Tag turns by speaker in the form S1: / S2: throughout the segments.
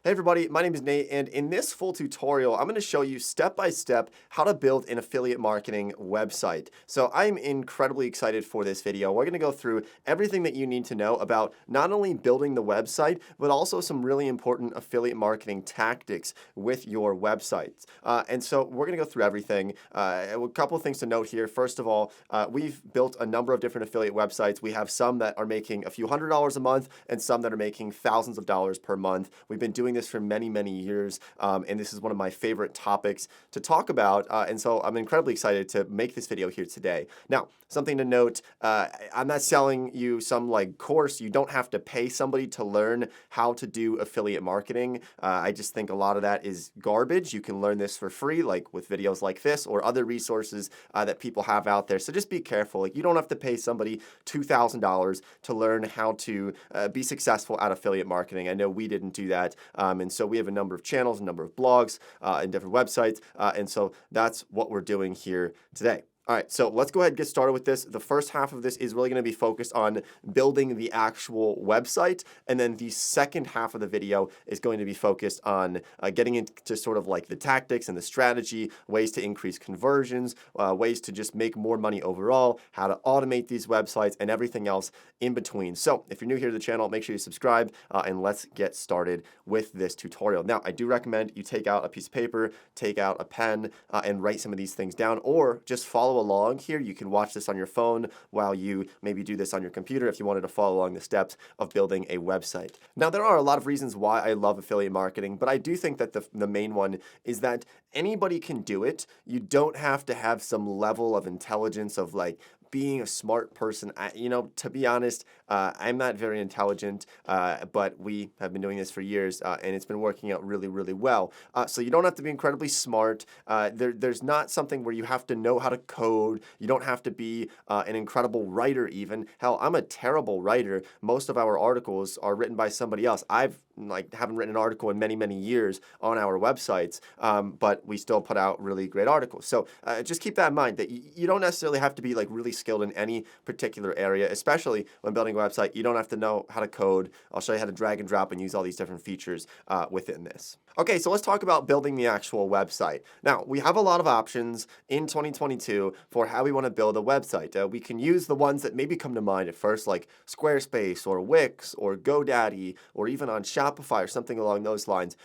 S1: Hey everybody, my name is Nate, and in this full tutorial, I'm going to show you step by step how to build an affiliate marketing website. So I'm incredibly excited for this video. We're going to go through everything that you need to know about not only building the website, but also some really important affiliate marketing tactics with your websites. And so we're going to go through everything. A couple of things to note here. First of all, we've built a number of different affiliate websites. We have some that are making a few $100s a month and some that are making thousands of dollars per month. We've been doing this for many, many years, and this is one of my favorite topics to talk about, and so I'm incredibly excited to make this video here today. Now, something to note, I'm not selling you some course. You don't have to pay somebody to learn how to do affiliate marketing. I just think a lot of that is garbage. You can learn this for free, like with videos like this or other resources that people have out there. So just be careful. You don't have to pay somebody $2,000 to learn how to be successful at affiliate marketing. I know we didn't do that. And so we have a number of channels, a number of blogs, and different websites. And so that's what we're doing here today. All right, so let's go ahead and get started with this. The first half of this is really going to be focused on building the actual website, and then the second half of the video is going to be focused on getting into sort of like the tactics and the strategy, ways to increase conversions, ways to just make more money overall, how to automate these websites, and everything else in between. So if you're new here to the channel, make sure you subscribe, and let's get started with this tutorial. Now, I do recommend you take out a piece of paper, take out a pen, and write some of these things down, or just follow along here. You can watch this on your phone while you maybe do this on your computer if you wanted to follow along the steps of building a website. Now, there are a lot of reasons why I love affiliate marketing, but I do think that the main one is that anybody can do it. You don't have to have some level of intelligence of being a smart person. To be honest, I'm not very intelligent, but we have been doing this for years, and it's been working out really, really well. So you don't have to be incredibly smart. There's not something where you have to know how to code. You don't have to be an incredible writer even. Hell, I'm a terrible writer. Most of our articles are written by somebody else. Haven't written an article in many, many years on our websites, but we still put out really great articles. So just keep that in mind that you don't necessarily have to be really skilled in any particular area, especially when building a website. You don't have to know how to code. I'll show you how to drag and drop and use all these different features within this. Okay, so let's talk about building the actual website. Now, we have a lot of options in 2022 for how we want to build a website. We can use the ones that maybe come to mind at first, like Squarespace or Wix or GoDaddy, or even on Shopify or something along those lines.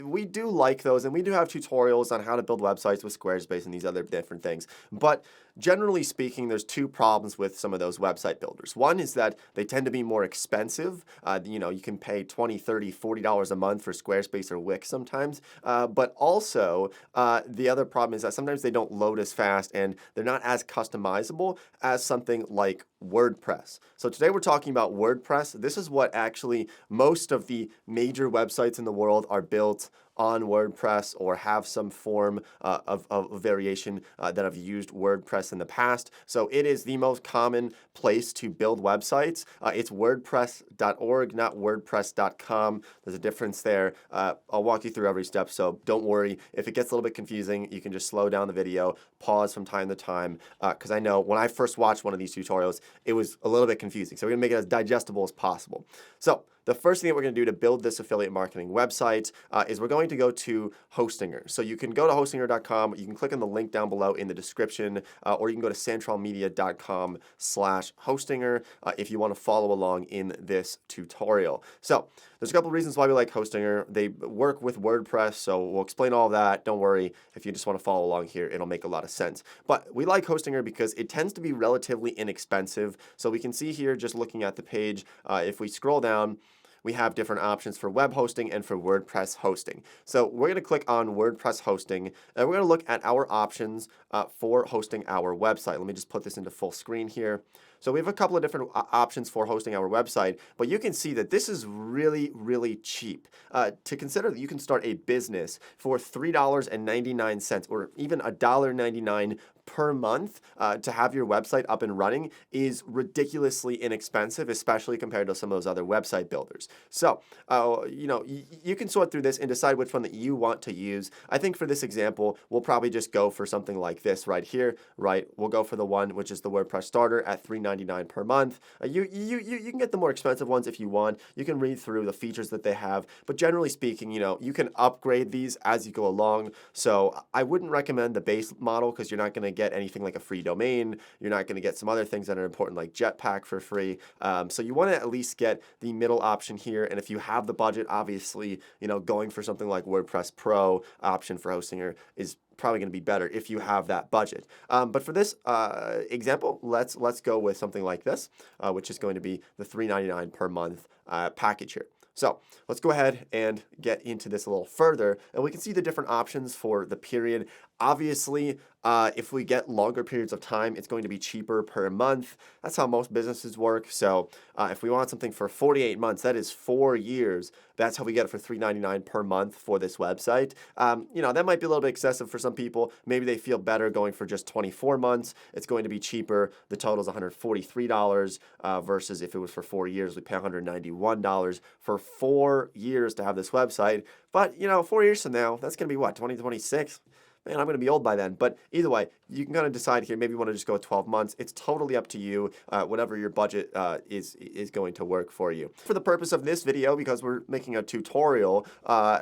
S1: We do like those, and we do have tutorials on how to build websites with Squarespace and these other different things. But generally speaking, there's two problems with some of those website builders. One is that they tend to be more expensive. You can pay $20, $30, $40 a month for Squarespace or Wix sometimes. But also, the other problem is that sometimes they don't load as fast and they're not as customizable as something like WordPress. So today we're talking about WordPress. This is what actually most of the major websites in the world are built on WordPress or have some form of variation that have used WordPress in the past. So it is the most common place to build websites. It's wordpress.org, not wordpress.com. There's a difference there. I'll walk you through every step, so don't worry. If it gets a little bit confusing, you can just slow down the video, pause from time to time, because I know when I first watched one of these tutorials, it was a little bit confusing. So we're going to make it as digestible as possible. So the first thing that we're going to do to build this affiliate marketing website is we're going to go to Hostinger. So you can go to hostinger.com. You can click on the link down below in the description, or you can go to santrelmedia.com/Hostinger if you want to follow along in this tutorial. So there's a couple of reasons why we like Hostinger. They work with WordPress, so we'll explain all of that. Don't worry. If you just want to follow along here, it'll make a lot of sense. But we like Hostinger because it tends to be relatively inexpensive. So we can see here, just looking at the page, if we scroll down, we have different options for web hosting and for WordPress hosting. So we're going to click on WordPress hosting, and we're going to look at our options for hosting our website. Let me just put this into full screen here. So we have a couple of different options for hosting our website, but you can see that this is really, really cheap. To consider that you can start a business for $3.99 or even $1.99 per month to have your website up and running is ridiculously inexpensive, especially compared to some of those other website builders. So, you can sort through this and decide which one that you want to use. I think for this example, we'll probably just go for something like this right here, right? We'll go for the one which is the WordPress starter at $3.99 per month. You can get the more expensive ones if you want. You can read through the features that they have, but generally speaking, you can upgrade these as you go along. So I wouldn't recommend the base model because you're not going to get anything like a free domain. You're not going to get some other things that are important like Jetpack for free. So you want to at least get the middle option here. And if you have the budget, obviously, going for something like WordPress Pro option for Hostinger is probably going to be better if you have that budget. But for this example, let's go with something like this, which is going to be the $3.99 per month package here. So let's go ahead and get into this a little further, and we can see the different options for the period. Obviously, if we get longer periods of time, it's going to be cheaper per month. That's how most businesses work. So if we want something for 48 months, that is 4 years. That's how we get it for $3.99 per month for this website. That might be a little bit excessive for some people. Maybe they feel better going for just 24 months. It's going to be cheaper. The total is $143 versus if it was for 4 years, we pay $191 for 4 years to have this website. But, 4 years from now, that's going to be what, 2026? Man, I'm going to be old by then. But either way, you can kind of decide here. Maybe you want to just go 12 months. It's totally up to you, whatever your budget is going to work for you. For the purpose of this video, because we're making a tutorial,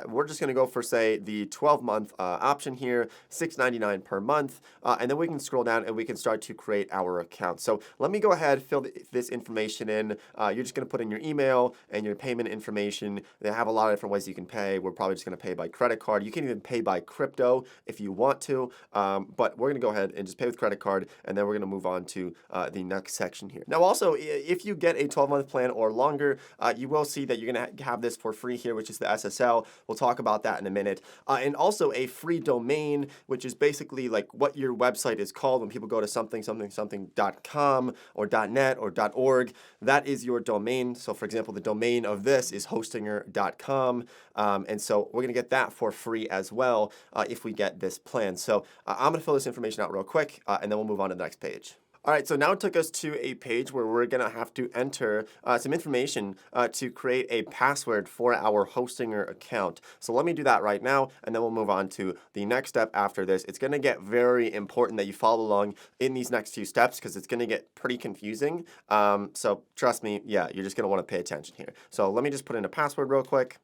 S1: we're just going to go for, say, the 12-month option here, $6.99 per month. And then we can scroll down and we can start to create our account. So let me go ahead, fill this information in. You're just going to put in your email and your payment information. They have a lot of different ways you can pay. We're probably just going to pay by credit card. You can even pay by crypto if you want to, but we're going to go ahead and just pay with credit card, and then we're going to move on to the next section here. Now, also, if you get a 12-month plan or longer, you will see that you're going to have this for free here, which is the SSL. We'll talk about that in a minute. And also a free domain, which is basically like what your website is called when people go to something.com or .net or .org. That is your domain. So, for example, the domain of this is hostinger.com, and so we're going to get that for free as well if we get this plan. So I'm going to fill this information out real quick, and then we'll move on to the next page. All right, so now it took us to a page where we're going to have to enter some information to create a password for our Hostinger account. So let me do that right now, and then we'll move on to the next step after this. It's going to get very important that you follow along in these next few steps because it's going to get pretty confusing. So trust me, yeah, you're just going to want to pay attention here. So let me just put in a password real quick.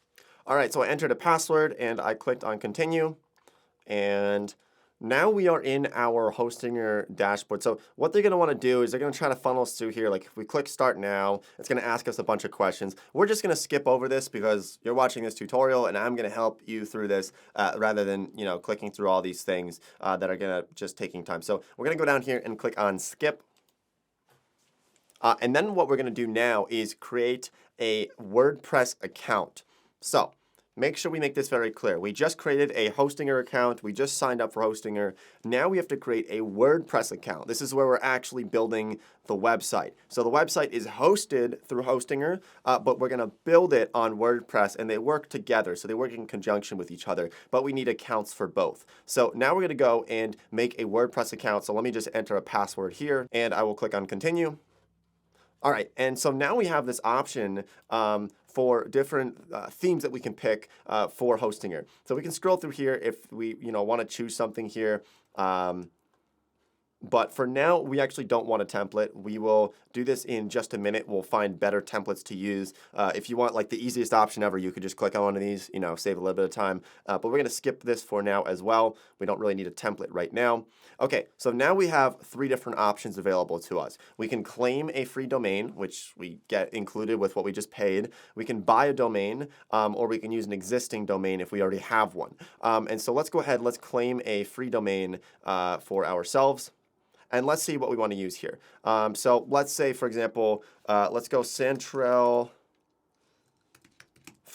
S1: All right, so I entered a password, and I clicked on continue. And now we are in our Hostinger dashboard. So what they're going to want to do is they're going to try to funnel us through here. Like if we click start now, it's going to ask us a bunch of questions. We're just going to skip over this because you're watching this tutorial and I'm going to help you through this rather than, clicking through all these things that are going to just taking time. So we're going to go down here and click on skip. And then what we're going to do now is create a WordPress account. So make sure we make this very clear. We just created a Hostinger account. We just signed up for Hostinger. Now we have to create a WordPress account. This is where we're actually building the website. So the website is hosted through Hostinger, but we're going to build it on WordPress, and they work together. So they work in conjunction with each other, but we need accounts for both. So now we're going to go and make a WordPress account. So let me just enter a password here, and I will click on continue. All right, and so now we have this option for different themes that we can pick for Hostinger. So we can scroll through here if we want to choose something here. But for now, we actually don't want a template. We will do this in just a minute. We'll find better templates to use. If you want like the easiest option ever, you could just click on one of these, save a little bit of time. But we're going to skip this for now as well. We don't really need a template right now. Okay, so now we have 3 different options available to us. We can claim a free domain, which we get included with what we just paid. We can buy a domain, or we can use an existing domain if we already have one. And so let's go ahead, let's claim a free domain for ourselves. And let's see what we want to use here. So let's say, for example, let's go Santrel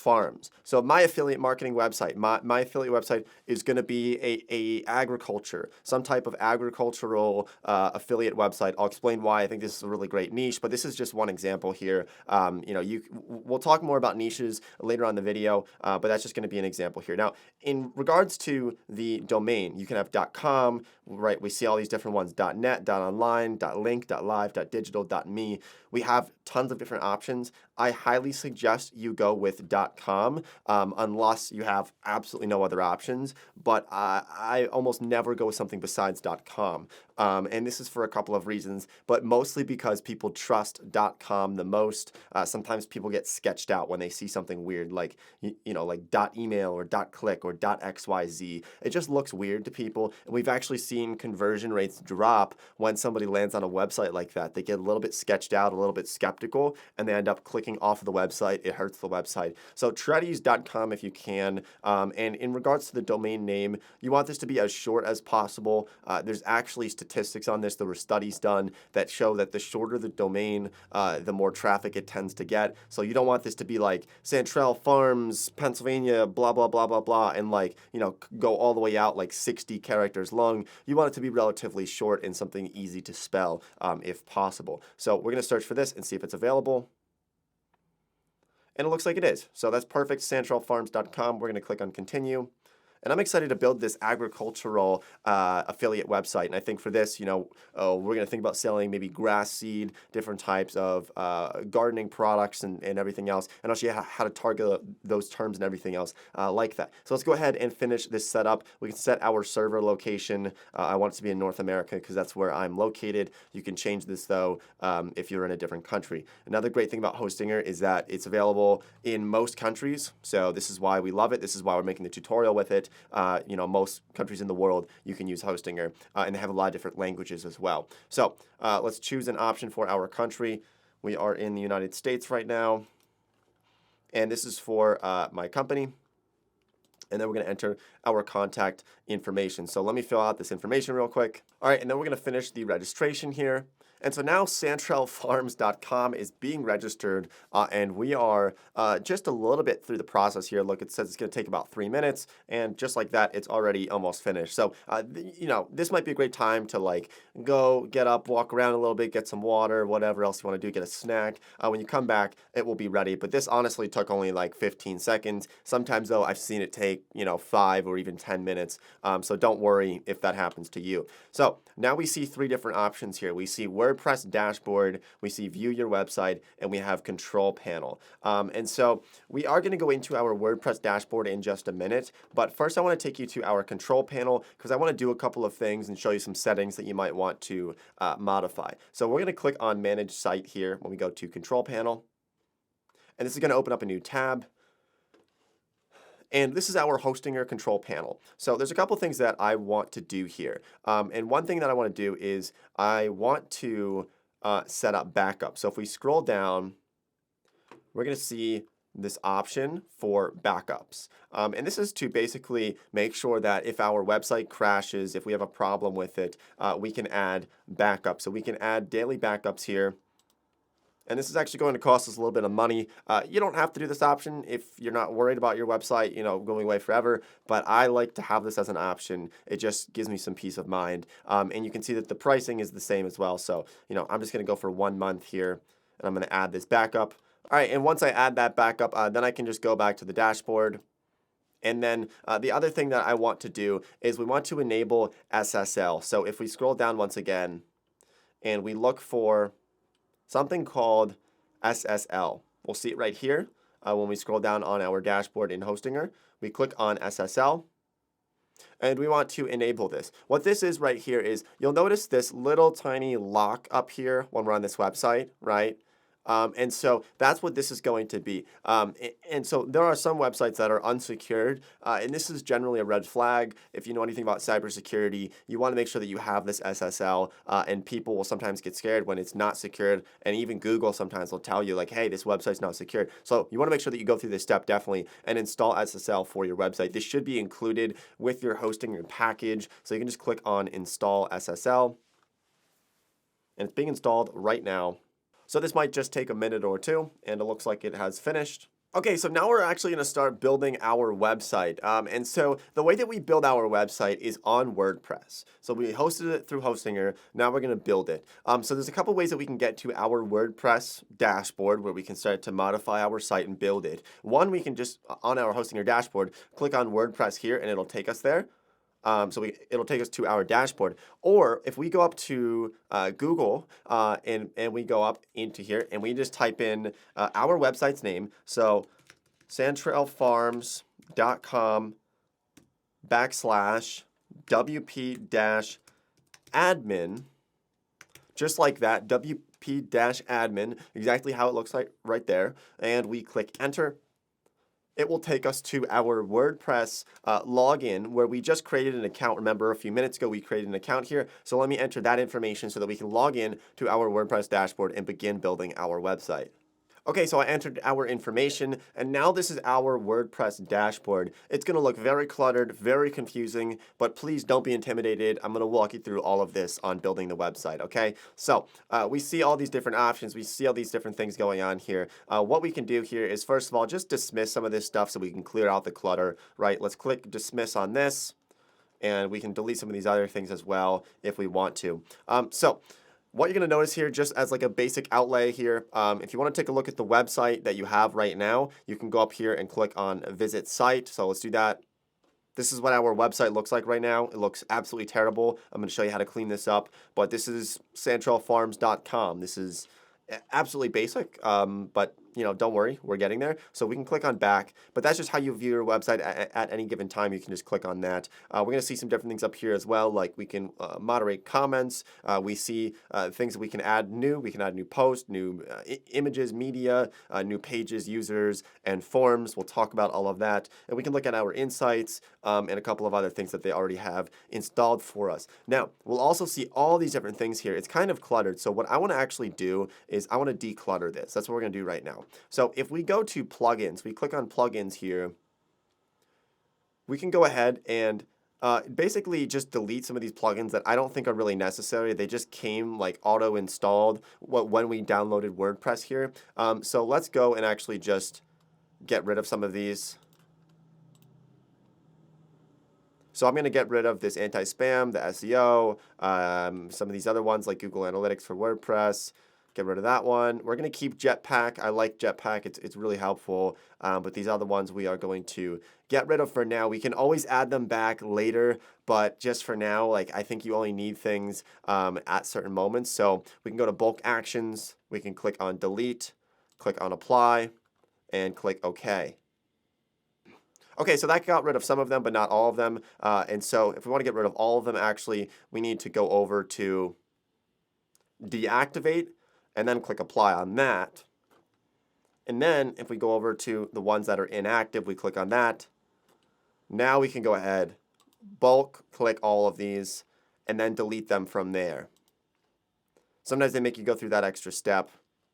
S1: farms. So my affiliate marketing website, my affiliate website is going to be a agriculture, some type of agricultural affiliate website. I'll explain why I think this is a really great niche, but this is just one example here. We'll talk more about niches later on in the video, but that's just going to be an example here. Now, in regards to the domain, you can have .com, right? We see all these different ones: .net, .online, .link, .live, .digital, .me. We have tons of different options. I highly suggest you go with .com unless you have absolutely no other options, but I almost never go with something besides .com. And this is for a couple of reasons, but mostly because people trust .com the most. Sometimes people get sketched out when they see something weird, like like .email or .click or .xyz. It just looks weird to people, and we've actually seen conversion rates drop when somebody lands on a website like that. They get a little bit sketched out, a little bit skeptical, and they end up clicking off of the website. It hurts the website. So try to use .com if you can. And in regards to the domain name, you want this to be as short as possible. There's actually statistics on this. There were studies done that show that the shorter the domain, the more traffic it tends to get. So you don't want this to be like Santrel Farms, Pennsylvania, blah, blah, blah, blah, blah, and go all the way out like 60 characters long. You want it to be relatively short and something easy to spell if possible. So we're going to search for this and see if it's available. And it looks like it is. So that's perfect, santrelfarms.com. We're going to click on continue. And I'm excited to build this agricultural affiliate website. And I think for this, we're going to think about selling maybe grass seed, different types of gardening products and everything else. And I'll show you how to target those terms and everything else like that. So let's go ahead and finish this setup. We can set our server location. I want it to be in North America because that's where I'm located. You can change this, though, if you're in a different country. Another great thing about Hostinger is that it's available in most countries. So this is why we love it. This is why we're making the tutorial with it. Most countries in the world, you can use Hostinger, and they have a lot of different languages as well. So let's choose an option for our country. We are in the United States right now, and this is for my company. And then we're going to enter our contact information. So let me fill out this information real quick. All right, and then we're going to finish the registration here. And so now santrelfarms.com is being registered, and we are just a little bit through the process here. Look, it says it's going to take about 3 minutes, and just like that, it's already almost finished. So, this might be a great time to go get up, walk around a little bit, get some water, whatever else you want to do, get a snack. When you come back, it will be ready. But this honestly took only 15 seconds. Sometimes, though, I've seen it take 5 or even 10 minutes. So don't worry if that happens to you. So now we see 3 different options here. We see WordPress dashboard, we see view your website, and we have control panel. And so we are going to go into our WordPress dashboard in just a minute, but first I want to take you to our control panel because I want to do a couple of things and show you some settings that you might want to modify. So we're going to click on Manage Site here when we go to Control Panel, and this is going to open up a new tab. And this is our Hostinger control panel. So there's a couple things that I want to do here. And one thing that I want to do is I want to set up backup. So if we scroll down, we're going to see this option for backups. And this is to basically make sure that if our website crashes, if we have a problem with it, we can add backups. So we can add daily backups here. And this is actually going to cost us a little bit of money. You don't have to do this option if you're not worried about your website, going away forever. But I like to have this as an option. It just gives me some peace of mind. And you can see that the pricing is the same as well. So, I'm just going to go for 1 month here, and I'm going to add this backup. All right, and once I add that backup, then I can just go back to the dashboard. And then the other thing that I want to do is we want to enable SSL. So if we scroll down once again, and we look for something called SSL. We'll see it right here when we scroll down on our dashboard in Hostinger. We click on SSL, and we want to enable this. What this is right here is you'll notice this little tiny lock up here when we're on this website, right? And so that's what this is going to be. And so there are some websites that are unsecured, and this is generally a red flag. If you know anything about cybersecurity, you want to make sure that you have this SSL, and people will sometimes get scared when it's not secured, and even Google sometimes will tell you hey, this website's not secured. So you want to make sure that you go through this step definitely and install SSL for your website. This should be included with your Hostinger package, so you can just click on Install SSL, and it's being installed right now. So this might just take a minute or two, and it looks like it has finished. Okay, so now we're actually going to start building our website. And so the way that we build our website is on WordPress. So we hosted it through Hostinger. Now we're going to build it. So there's a couple ways that we can get to our WordPress dashboard where we can start to modify our site and build it. One, we can just, on our Hostinger dashboard, click on WordPress here and it'll take us there. It'll take us to our dashboard. Or if we go up to Google and we go up into here and we just type in our website's name, so santrelfarms.com /wp-admin, just like that, wp-admin, exactly how it looks like right there, and we click enter. It will take us to our WordPress login where we just created an account. Remember, a few minutes ago, we created an account here. So let me enter that information so that we can log in to our WordPress dashboard and begin building our website. Okay, so I entered our information, and now this is our WordPress dashboard. It's going to look very cluttered, very confusing, but please don't be intimidated. I'm going to walk you through all of this on building the website, okay? So we see all these different options. We see all these different things going on here. What we can do here is, first of all, just dismiss some of this stuff so we can clear out the clutter, right? Let's click dismiss on this, and we can delete some of these other things as well if we want to. What you're going to notice here, just as like a basic outlay here, if you want to take a look at the website that you have right now, you can go up here and click on Visit Site. So let's do that. This is what our website looks like right now. It looks absolutely terrible. I'm going to show you how to clean this up. But this is santrelfarms.com. This is absolutely basic, but you know, don't worry, we're getting there. So we can click on back, but that's just how you view your website at any given time. You can just click on that. We're going to see some different things up here as well, like we can moderate comments. We see things that we can add new. We can add new posts, new images, media, new pages, users, and forms. We'll talk about all of that. And we can look at our insights and a couple of other things that they already have installed for us. Now, we'll also see all these different things here. It's kind of cluttered. So what I want to actually do is I want to declutter this. That's what we're going to do right now. So if we go to plugins, we click on plugins here, we can go ahead and basically just delete some of these plugins that I don't think are really necessary. They just came like auto-installed when we downloaded WordPress here. So let's go and actually just get rid of some of these. So I'm going to get rid of this anti-spam, the SEO, some of these other ones like Google Analytics for WordPress. Get rid of that one. We're going to keep Jetpack. I like Jetpack. It's really helpful. But these other ones we are going to get rid of for now. We can always add them back later, but just for now, like I think you only need things at certain moments. So we can go to bulk actions. We can click on delete, click on apply, and click OK. Okay, so that got rid of some of them, but not all of them. And so if we want to get rid of all of them, actually, we need to go over to deactivate, and then click apply on that. And then if we go over to the ones that are inactive, we click on that. Now we can go ahead, bulk click all of these, and then delete them from there. Sometimes they make you go through that extra step.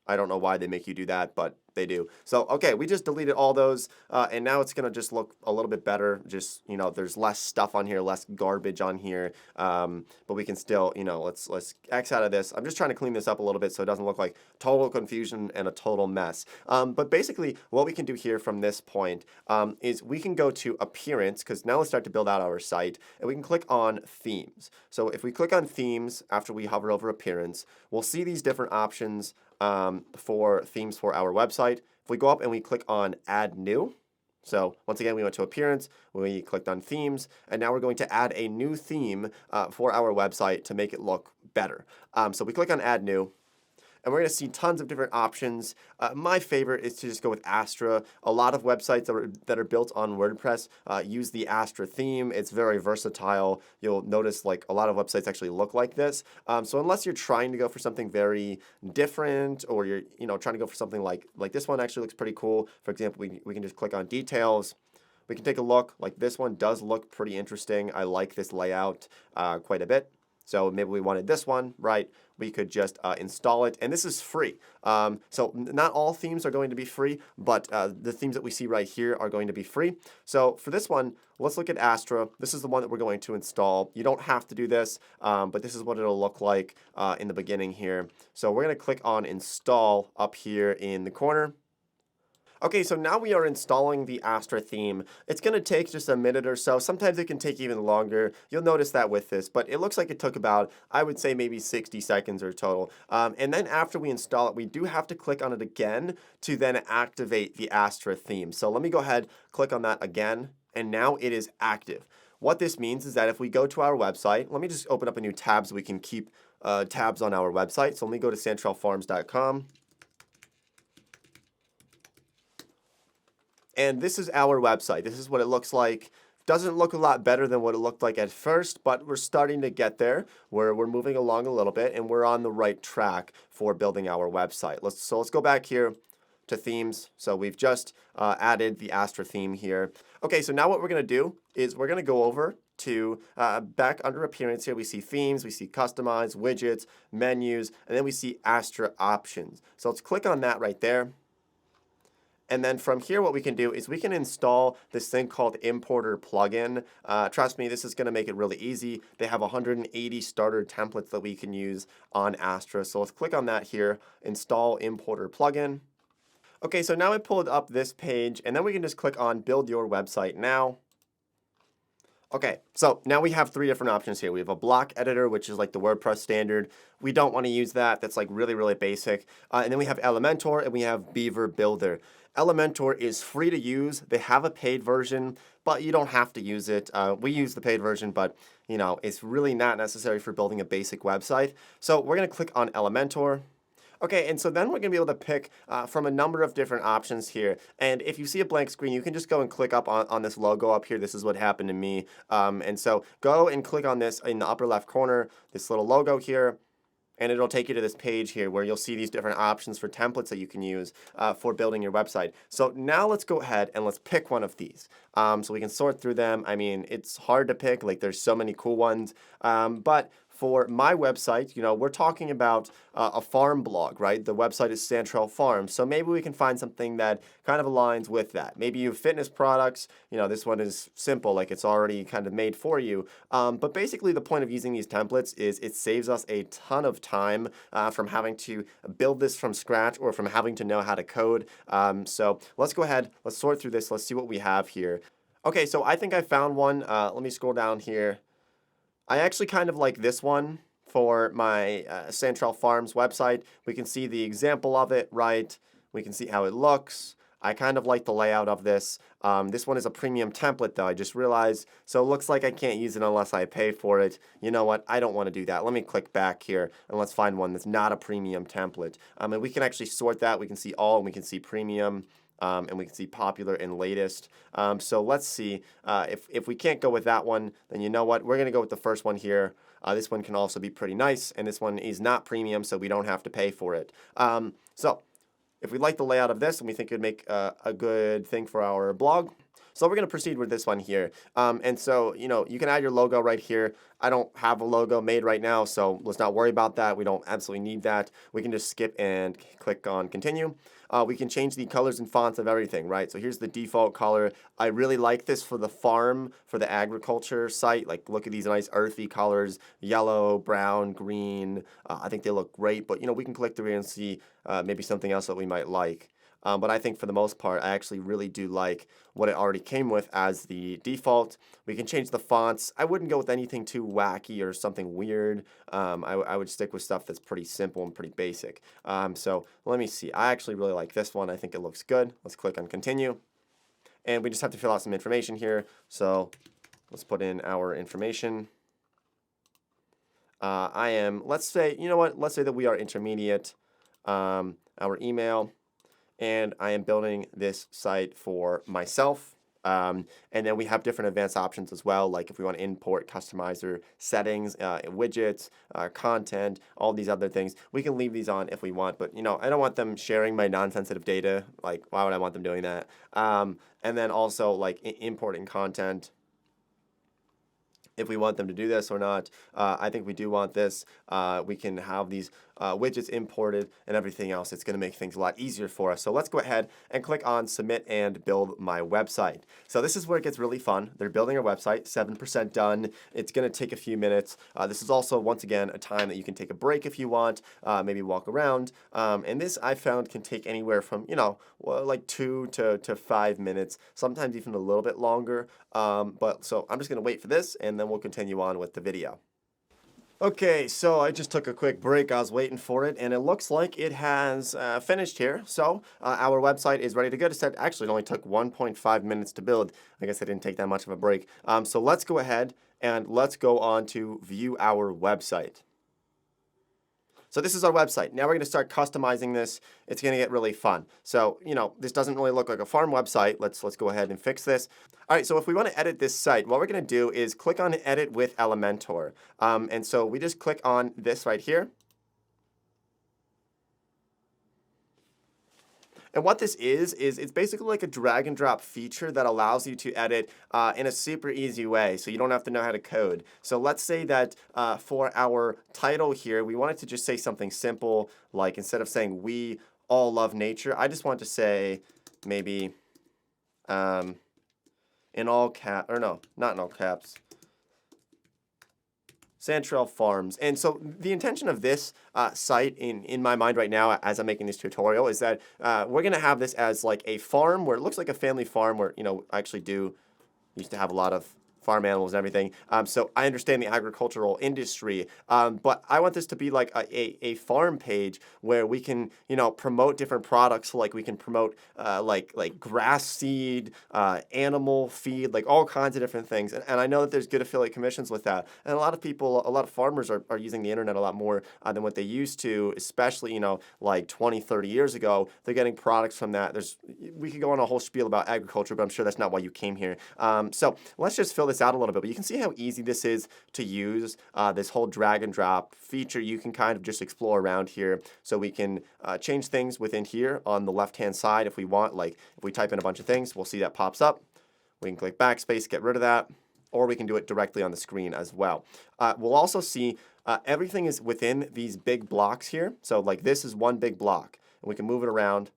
S1: I don't know why they make you do that, but they do. So, okay, we just deleted all those, and now it's going to just look a little bit better. Just, you know, there's less stuff on here, less garbage on here, but we can still, you know, let's X out of this. I'm just trying to clean this up a little bit so it doesn't look like total confusion and a total mess. But basically, what we can do here from this point is we can go to Appearance, because now let's start to build out our site, and we can click on Themes. So if we click on Themes after we hover over Appearance, we'll see these different options for themes for our website. If we go up and we click on Add New, so once again, we went to Appearance, we clicked on Themes, and now we're going to add a new theme for our website to make it look better. So we click on Add New, and we're going to see tons of different options. My favorite is to just go with Astra. A lot of websites that are built on WordPress use the Astra theme. It's very versatile. You'll notice like a lot of websites actually look like this. So unless you're trying to go for something very different, or you're trying to go for something like this one actually looks pretty cool. For example, we can just click on Details. We can take a look. Like this one does look pretty interesting. I like this layout quite a bit. So maybe we wanted this one, right? We could just install it, and this is free. So not all themes are going to be free, but the themes that we see right here are going to be free. So for this one, let's look at Astra. This is the one that we're going to install. You don't have to do this, but this is what it'll look like in the beginning here. So we're going to click on Install up here in the corner. Okay, so now we are installing the Astra theme. It's going to take just a minute or so. Sometimes it can take even longer. You'll notice that with this, but it looks like it took about, I would say, maybe 60 seconds or total. And then after we install it, we do have to click on it again to then activate the Astra theme. So let me go ahead, click on that again, and now it is active. What this means is that if we go to our website, let me just open up a new tab so we can keep tabs on our website. So let me go to santrelfarms.com. And this is our website. This is what it looks like. Doesn't look a lot better than what it looked like at first, but we're starting to get there. We're moving along a little bit, and we're on the right track for building our website. Let's go back here to themes. So we've just added the Astra theme here. Okay, so now what we're going to do is we're going to go over to back under appearance here. We see themes, we see customize, widgets, menus, and then we see Astra options. So let's click on that right there. And then from here, what we can do is we can install this thing called Importer Plugin. Trust me, this is going to make it really easy. They have 180 starter templates that we can use on Astra. So let's click on that here, install Importer Plugin. Okay, so now I pulled up this page, and then we can just click on Build Your Website Now. Okay, so now we have three different options here. We have a block editor, which is like the WordPress standard. We don't want to use that. That's like really, really basic. And then we have Elementor, and we have Beaver Builder. Elementor is free to use. They have a paid version, but you don't have to use it. We use the paid version, but you know, it's really not necessary for building a basic website. So we're going to click on Elementor. Okay, and so then we're going to be able to pick from a number of different options here. And if you see a blank screen, you can just go and click up on this logo up here. This is what happened to me. And so go and click on this in the upper left corner, this little logo here. And it'll take you to this page here where you'll see these different options for templates that you can use for building your website. So now let's go ahead and let's pick one of these. So we can sort through them. I mean, it's hard to pick. Like, there's so many cool ones. But for my website, you know, we're talking about a farm blog, right? The website is Santrel Farms. So maybe we can find something that kind of aligns with that. Maybe you have fitness products. You know, this one is simple, like it's already kind of made for you. But basically the point of using these templates is it saves us a ton of time from having to build this from scratch or from having to know how to code. So let's go ahead, let's sort through this. Let's see what we have here. Okay, so I think I found one. Let me scroll down here. I actually kind of like this one for my Santrel Farms website. We can see the example of it, right? We can see how it looks. I kind of like the layout of this. This one is a premium template, though. I just realized. So it looks like I can't use it unless I pay for it. You know what? I don't want to do that. Let me click back here, and let's find one that's not a premium template. And we can actually sort that. We can see all, and we can see premium. And we can see popular and latest. So let's see. If we can't go with that one, then you know what? We're going to go with the first one here. This one can also be pretty nice, and this one is not premium, so we don't have to pay for it. So if we like the layout of this and we think it would make a good thing for our blog, so we're going to proceed with this one here. And so, you know, you can add your logo right here. I don't have a logo made right now, so let's not worry about that. We don't absolutely need that. We can just skip and click on continue. We can change the colors and fonts of everything, right? So here's the default color. I really like this for the farm, for the agriculture site. Like, look at these nice earthy colors, yellow, brown, green. I think they look great, but, you know, we can click through and see maybe something else that we might like. But I think for the most part, I actually really do like what it already came with as the default. We can change the fonts. I wouldn't go with anything too wacky or something weird. I would stick with stuff that's pretty simple and pretty basic. So let me see. I actually really like this one. I think it looks good. Let's click on continue. And we just have to fill out some information here. So let's put in our information. Let's say, you know what? Let's say that we are intermediate. Our email. And I am building this site for myself. And then we have different advanced options as well, like if we want to import customizer settings, widgets, content, all these other things. We can leave these on if we want, but you know, I don't want them sharing my non-sensitive data. Like, why would I want them doing that? And then also like importing content. If we want them to do this or not. I think we do want this. We can have these widgets imported, and everything else. It's going to make things a lot easier for us. So let's go ahead and click on Submit and Build My Website. So this is where it gets really fun. They're building a website, 7% done. It's going to take a few minutes. This is also, once again, a time that you can take a break if you want, maybe walk around. And this, I found, can take anywhere from, like 2 to 5 minutes, sometimes even a little bit longer. But so I'm just going to wait for this, and then we'll continue on with the video. Okay, so I just took a quick break. I was waiting for it, and it looks like it has finished here. So our website is ready to go. It said actually it only took 1.5 minutes to build. I guess I didn't take that much of a break. So let's go ahead and let's go on to view our website. So this is our website. Now we're going to start customizing this. It's going to get really fun. So, this doesn't really look like a farm website. Let's go ahead and fix this. All right, so if we want to edit this site, what we're going to do is click on Edit with Elementor. And so we just click on this right here. And what this is it's basically like a drag and drop feature that allows you to edit in a super easy way, so you don't have to know how to code. So let's say that for our title here, we wanted to just say something simple, like instead of saying "we all love nature," I just want to say maybe in all caps, or no, not in all caps. Santrel Farms. And so the intention of this site in my mind right now as I'm making this tutorial is that we're going to have this as like a farm where it looks like a family farm where, I actually used to have a lot of farm animals and everything. So I understand the agricultural industry, but I want this to be like a farm page where we can, promote different products. Like we can promote like grass seed, animal feed, like all kinds of different things. And I know that there's good affiliate commissions with that. And a lot of farmers are using the internet a lot more than what they used to, especially, like 20, 30 years ago. They're getting products from that. We could go on a whole spiel about agriculture, but I'm sure that's not why you came here. So let's just fill this out a little bit, but you can see how easy this is to use. This whole drag and drop feature, you can kind of just explore around here. So we can change things within here on the left hand side if we want. Like if we type in a bunch of things, we'll see that pops up. We can click backspace, get rid of that, or we can do it directly on the screen as well. We'll also see everything is within these big blocks here. So like this is one big block, and we can move it around,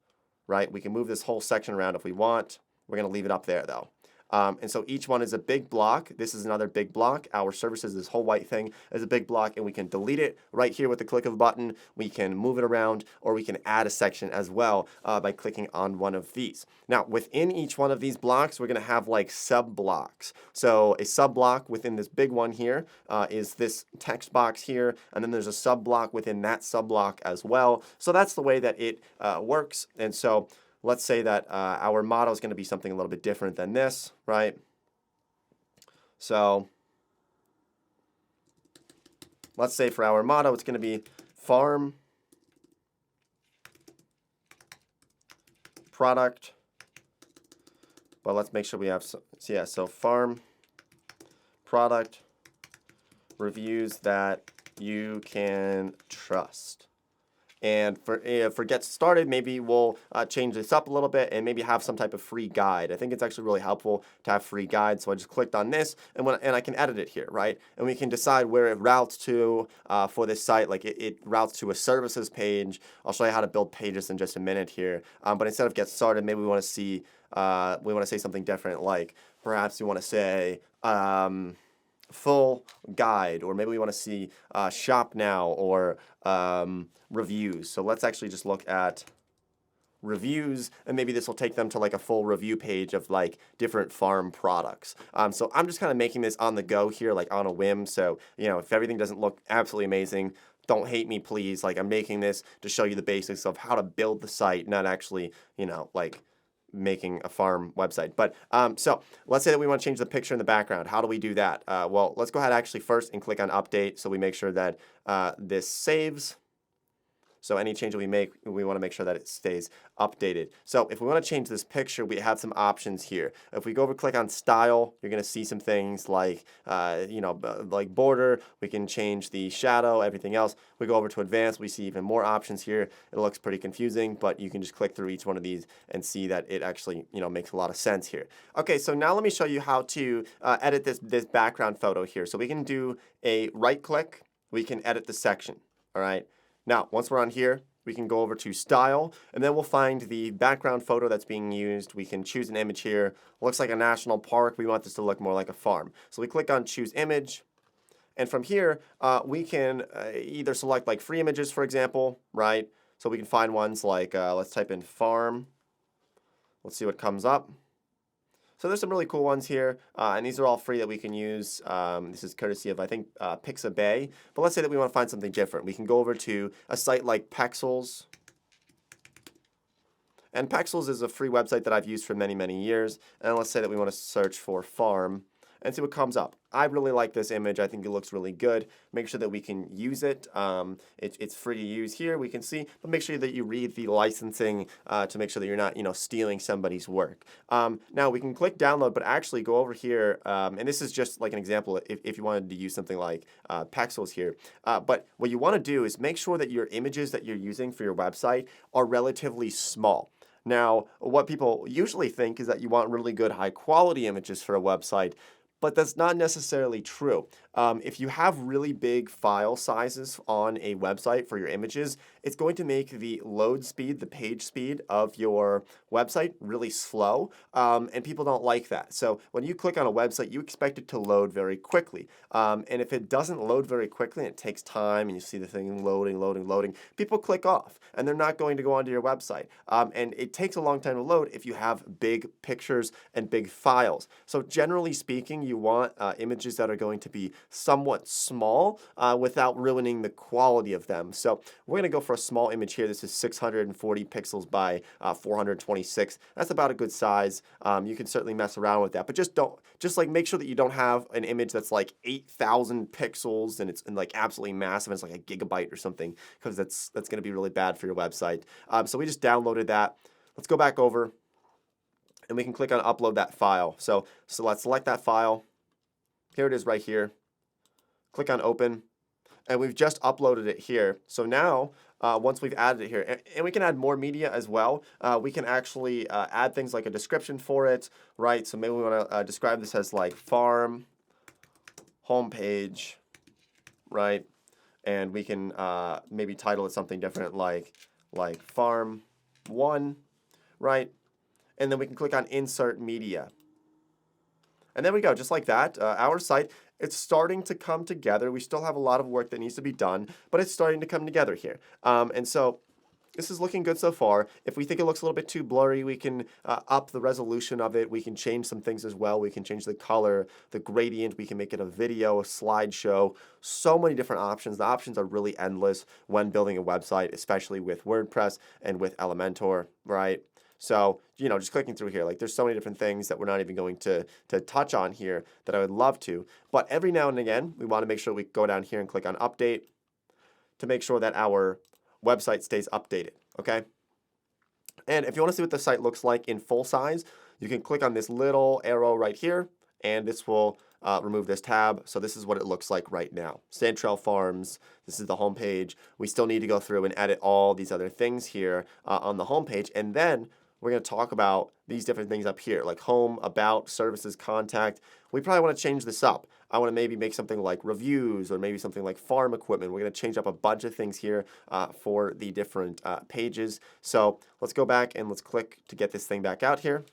S1: right? We can move this whole section around if we want. We're going to leave it up there though. And so each one is a big block. This is another big block. Our services, this whole white thing, is a big block, and we can delete it right here with the click of a button. We can move it around, or we can add a section as well by clicking on one of these. Now, within each one of these blocks, we're going to have like sub-blocks. So a sub-block within this big one here is this text box here, and then there's a sub-block within that sub-block as well. So that's the way that it works. And so let's say that our motto is going to be something a little bit different than this, right? So let's say for our motto, it's going to be farm product. But let's make sure we have, so farm product reviews that you can trust. And for get started, maybe we'll change this up a little bit and maybe have some type of free guide. I think it's actually really helpful to have free guides. So I just clicked on this, and I can edit it here, right? And we can decide where it routes to for this site. Like it routes to a services page. I'll show you how to build pages in just a minute here. But instead of get started, maybe we want to say something different. Like perhaps we want to say full guide, or maybe we want to see shop now, or reviews. So let's actually just look at reviews, and maybe this will take them to like a full review page of like different farm products. So I'm just kind of making this on the go here, like on a whim. So, if everything doesn't look absolutely amazing, don't hate me, please. Like I'm making this to show you the basics of how to build the site, not actually, like making a farm website. But so let's say that we want to change the picture in the background. How do we do that? Well, let's go ahead actually first and click on update, so we make sure that this saves. So any change that we make, we want to make sure that it stays updated. So if we want to change this picture, we have some options here. If we go over, click on style, you're going to see some things like, like border. We can change the shadow, everything else. We go over to advanced, we see even more options here. It looks pretty confusing, but you can just click through each one of these and see that it actually, makes a lot of sense here. Okay, so now let me show you how to edit this background photo here. So we can do a right click. We can edit the section, all right? Now, once we're on here, we can go over to Style, and then we'll find the background photo that's being used. We can choose an image here. Looks like a national park. We want this to look more like a farm. So we click on Choose Image, and from here, we can either select like free images, for example, right? So we can find ones like, let's type in farm. Let's see what comes up. So there's some really cool ones here, and these are all free that we can use. This is courtesy of, I think, Pixabay. But let's say that we want to find something different. We can go over to a site like Pexels. And Pexels is a free website that I've used for many, many years. And let's say that we want to search for farm and see what comes up. I really like this image. I think it looks really good. Make sure that we can use it. It's free to use here, we can see, but make sure that you read the licensing to make sure that you're not, stealing somebody's work. Now we can click download, but actually go over here, and this is just like an example if you wanted to use something like Pexels here. But what you want to do is make sure that your images that you're using for your website are relatively small. Now, what people usually think is that you want really good high quality images for a website, but that's not necessarily true. If you have really big file sizes on a website for your images, it's going to make the load speed, the page speed of your website really slow, and people don't like that. So when you click on a website, you expect it to load very quickly. And if it doesn't load very quickly, and it takes time, and you see the thing loading, people click off, and they're not going to go onto your website. And it takes a long time to load if you have big pictures and big files. So generally speaking, you want images that are going to be somewhat small without ruining the quality of them. So we're going to go for a small image here. This is 640 pixels by 426. That's about a good size. You can certainly mess around with that, but just like make sure that you don't have an image that's like 8,000 pixels and it's like absolutely massive and it's like a gigabyte or something, because that's going to be really bad for your website. So we just downloaded that. Let's go back over and we can click on upload that file. So let's select that file. Here it is right here. Click on open, and we've just uploaded it here. So now, once we've added it here, and we can add more media as well, we can actually add things like a description for it, right? So maybe we want to describe this as like farm homepage, right? And we can maybe title it something different like farm 1, right? And then we can click on insert media. And there we go, just like that. Our site, it's starting to come together. We still have a lot of work that needs to be done, but it's starting to come together here. And so this is looking good so far. If we think it looks a little bit too blurry, we can up the resolution of it. We can change some things as well. We can change the color, the gradient. We can make it a video, a slideshow. So many different options. The options are really endless when building a website, especially with WordPress and with Elementor, right? So, just clicking through here, like there's so many different things that we're not even going to touch on here that I would love to. But every now and again, we want to make sure we go down here and click on update to make sure that our website stays updated, okay? And if you want to see what the site looks like in full size, you can click on this little arrow right here, and this will remove this tab. So this is what it looks like right now. Santrel Farms, this is the home page. We still need to go through and edit all these other things here on the home page, and then we're going to talk about these different things up here, like home, about, services, contact. We probably want to change this up. I want to maybe make something like reviews or maybe something like farm equipment. We're going to change up a bunch of things here for the different pages. So let's go back and let's click to get this thing back out here.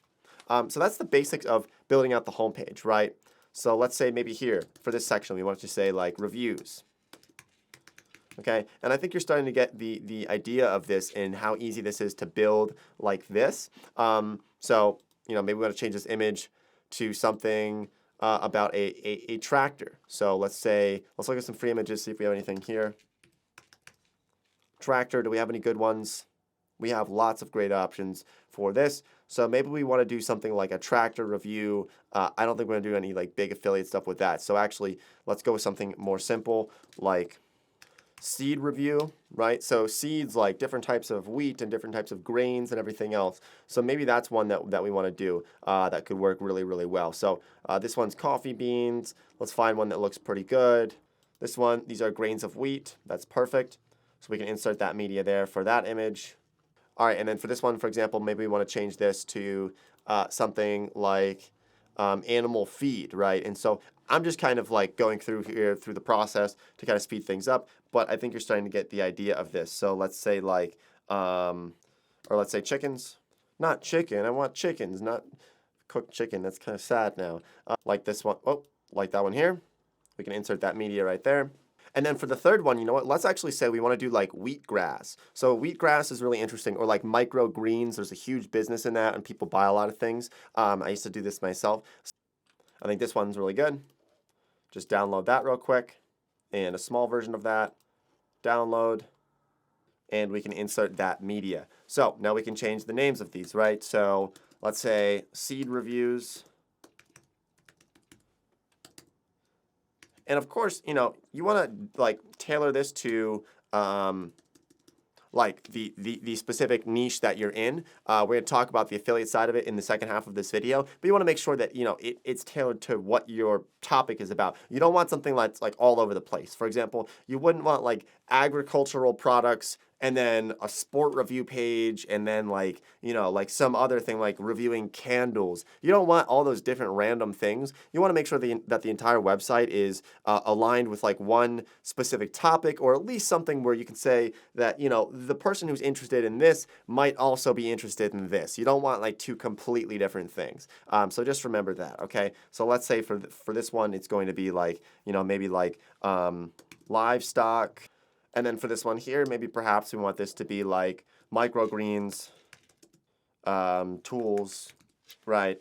S1: So that's the basics of building out the home page, right? So let's say maybe here for this section, we want to say like reviews. Okay, and I think you're starting to get the idea of this and how easy this is to build like this. So, maybe we want to change this image to something about a tractor. So let's look at some free images, see if we have anything here. Tractor, do we have any good ones? We have lots of great options for this. So maybe we want to do something like a tractor review. I don't think we're going to do any like big affiliate stuff with that. So actually, let's go with something more simple like seed review, right? So seeds like different types of wheat and different types of grains and everything else. So maybe that's one that we want to do that could work really, really well. So this one's coffee beans. Let's find one that looks pretty good. This one, these are grains of wheat. That's perfect. So we can insert that media there for that image. All right, and then for this one, for example, maybe we want to change this to something like animal feed, right? And so I'm just kind of like going through here through the process to kind of speed things up, but I think you're starting to get the idea of this. So let's say like, or let's say chickens, not chicken. I want chickens, not cooked chicken. That's kind of sad now. Like this one, oh, like that one here. We can insert that media right there. And then for the third one, you know what? Let's actually say we want to do like wheatgrass. So wheatgrass is really interesting, or like microgreens. There's a huge business in that, and people buy a lot of things. I used to do this myself. I think this one's really good. Just download that real quick, and a small version of that. Download, and we can insert that media. So now we can change the names of these, right? So let's say seed reviews. And of course, you know, you want to like tailor this to like the specific niche that you're in. We're going to talk about the affiliate side of it in the second half of this video, but you want to make sure that, you know, it's tailored to what your topic is about. You don't want something that's like all over the place. For example, you wouldn't want like agricultural products and then a sport review page, and then like, you know, like some other thing like reviewing candles. You don't want all those different random things. You want to make sure that the entire website is aligned with like one specific topic, or at least something where you can say that, you know, the person who's interested in this might also be interested in this. You don't want like two completely different things. So just remember that, okay? So let's say for this one, it's going to be like, you know, maybe like livestock. And then for this one here, maybe perhaps we want this to be like microgreens, tools, right?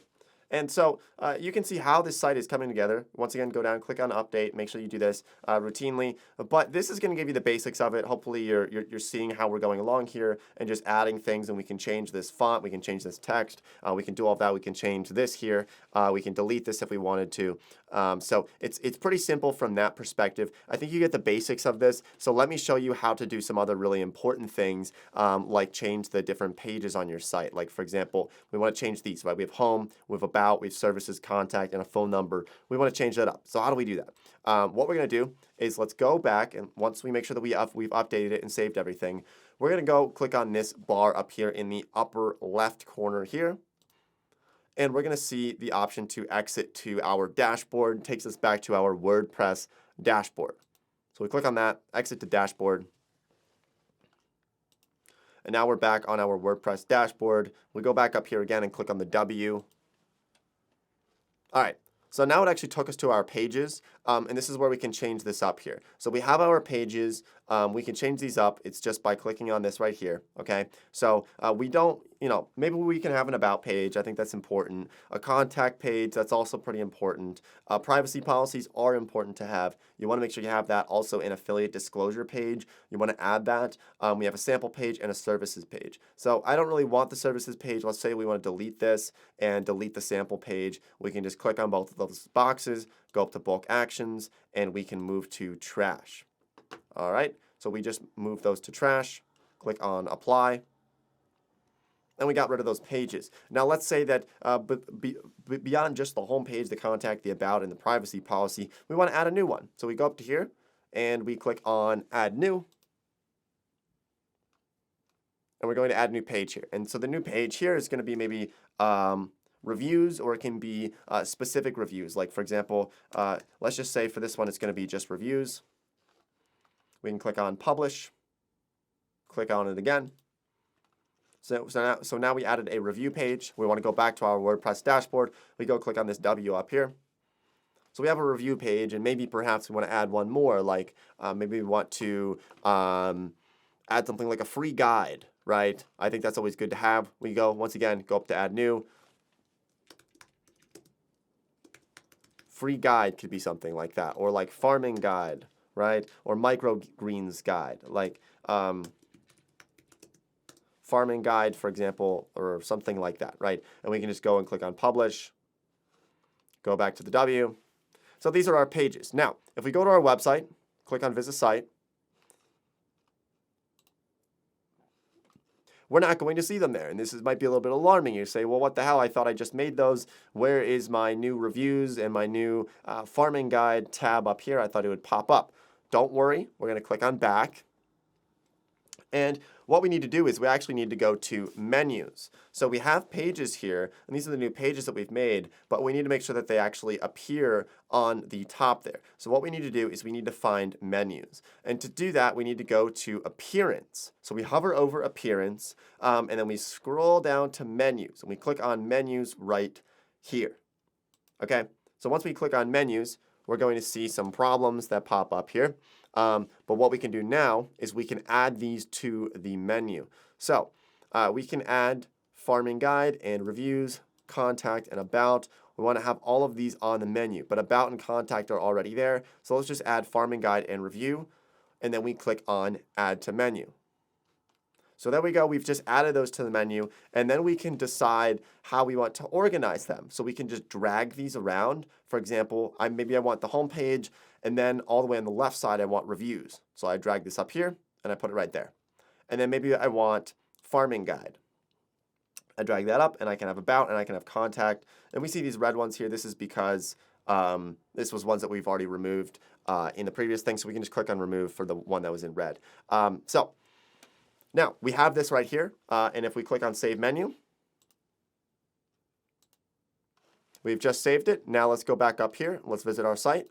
S1: And so you can see how this site is coming together. Once again, go down, click on update. Make sure you do this routinely. But this is going to give you the basics of it. Hopefully you're seeing how we're going along here and just adding things. And we can change this font. We can change this text. We can do all of that. We can change this here. We can delete this if we wanted to. So it's pretty simple from that perspective. I think you get the basics of this. So let me show you how to do some other really important things, like change the different pages on your site. Like, for example, we want to change these, right? We have home, we have about, we have services, contact, and a phone number. We want to change that up. So how do we do that? What we're going to do is let's go back, and once we make sure that we've updated it and saved everything, we're going to go click on this bar up here in the upper left corner here. And we're going to see the option to exit to our dashboard. It takes us back to our WordPress dashboard. So we click on that, exit to dashboard. And now we're back on our WordPress dashboard. We go back up here again and click on the W. All right. So now it actually took us to our pages, and this is where we can change this up here. So we have our pages. We can change these up. It's just by clicking on this right here, okay? So we don't, you know, maybe we can have an about page. I think that's important. A contact page, that's also pretty important. Privacy policies are important to have. You want to make sure you have that. Also an affiliate disclosure page, you want to add that. We have a sample page and a services page. So I don't really want the services page. Let's say we want to delete this and delete the sample page. We can just click on both of those boxes, go up to bulk actions, and we can move to trash. All right, so we just move those to trash, click on apply, and we got rid of those pages. Now let's say that beyond just the home page, the contact, the about, and the privacy policy, we want to add a new one. So we go up to here, and we click on add new, and we're going to add a new page here. And so the new page here is going to be maybe reviews, or it can be specific reviews. Like, for example, let's just say for this one, it's going to be just reviews. We can click on publish, click on it again. So now we added a review page. We want to go back to our WordPress dashboard. We go click on this W up here. So we have a review page, and maybe perhaps we want to add one more, like maybe we want to add something like a free guide, right? I think that's always good to have. We go, once again, go up to add new. Free guide could be something like that, or like farming guide, right? Or microgreens guide, like farming guide, for example, or something like that, right? And we can just go and click on publish, go back to the W. So these are our pages. Now, if we go to our website, click on visit site, we're not going to see them there. And this might be a little bit alarming. You say, well, what the hell? I thought I just made those. Where is my new reviews and my new farming guide tab up here? I thought it would pop up. Don't worry. We're going to click on back. And what we need to do is we actually need to go to menus. So we have pages here, and these are the new pages that we've made, but we need to make sure that they actually appear on the top there. So what we need to do is we need to find menus. And to do that, we need to go to appearance. So we hover over appearance, and then we scroll down to menus, and we click on menus right here. Okay, so once we click on menus, we're going to see some problems that pop up here. But what we can do now is we can add these to the menu. So we can add farming guide and reviews, contact, and about. We want to have all of these on the menu, but about and contact are already there. So let's just add farming guide and review, and then we click on add to menu. So there we go, we've just added those to the menu, and then we can decide how we want to organize them. So we can just drag these around. For example, maybe I want the home page, and then all the way on the left side I want reviews. So I drag this up here, and I put it right there. And then maybe I want farming guide. I drag that up, and I can have about, and I can have contact. And we see these red ones here. This is because this was ones that we've already removed in the previous thing, so we can just click on remove for the one that was in red. Now, we have this right here, and if we click on Save Menu, we've just saved it. Now let's go back up here. Let's visit our site.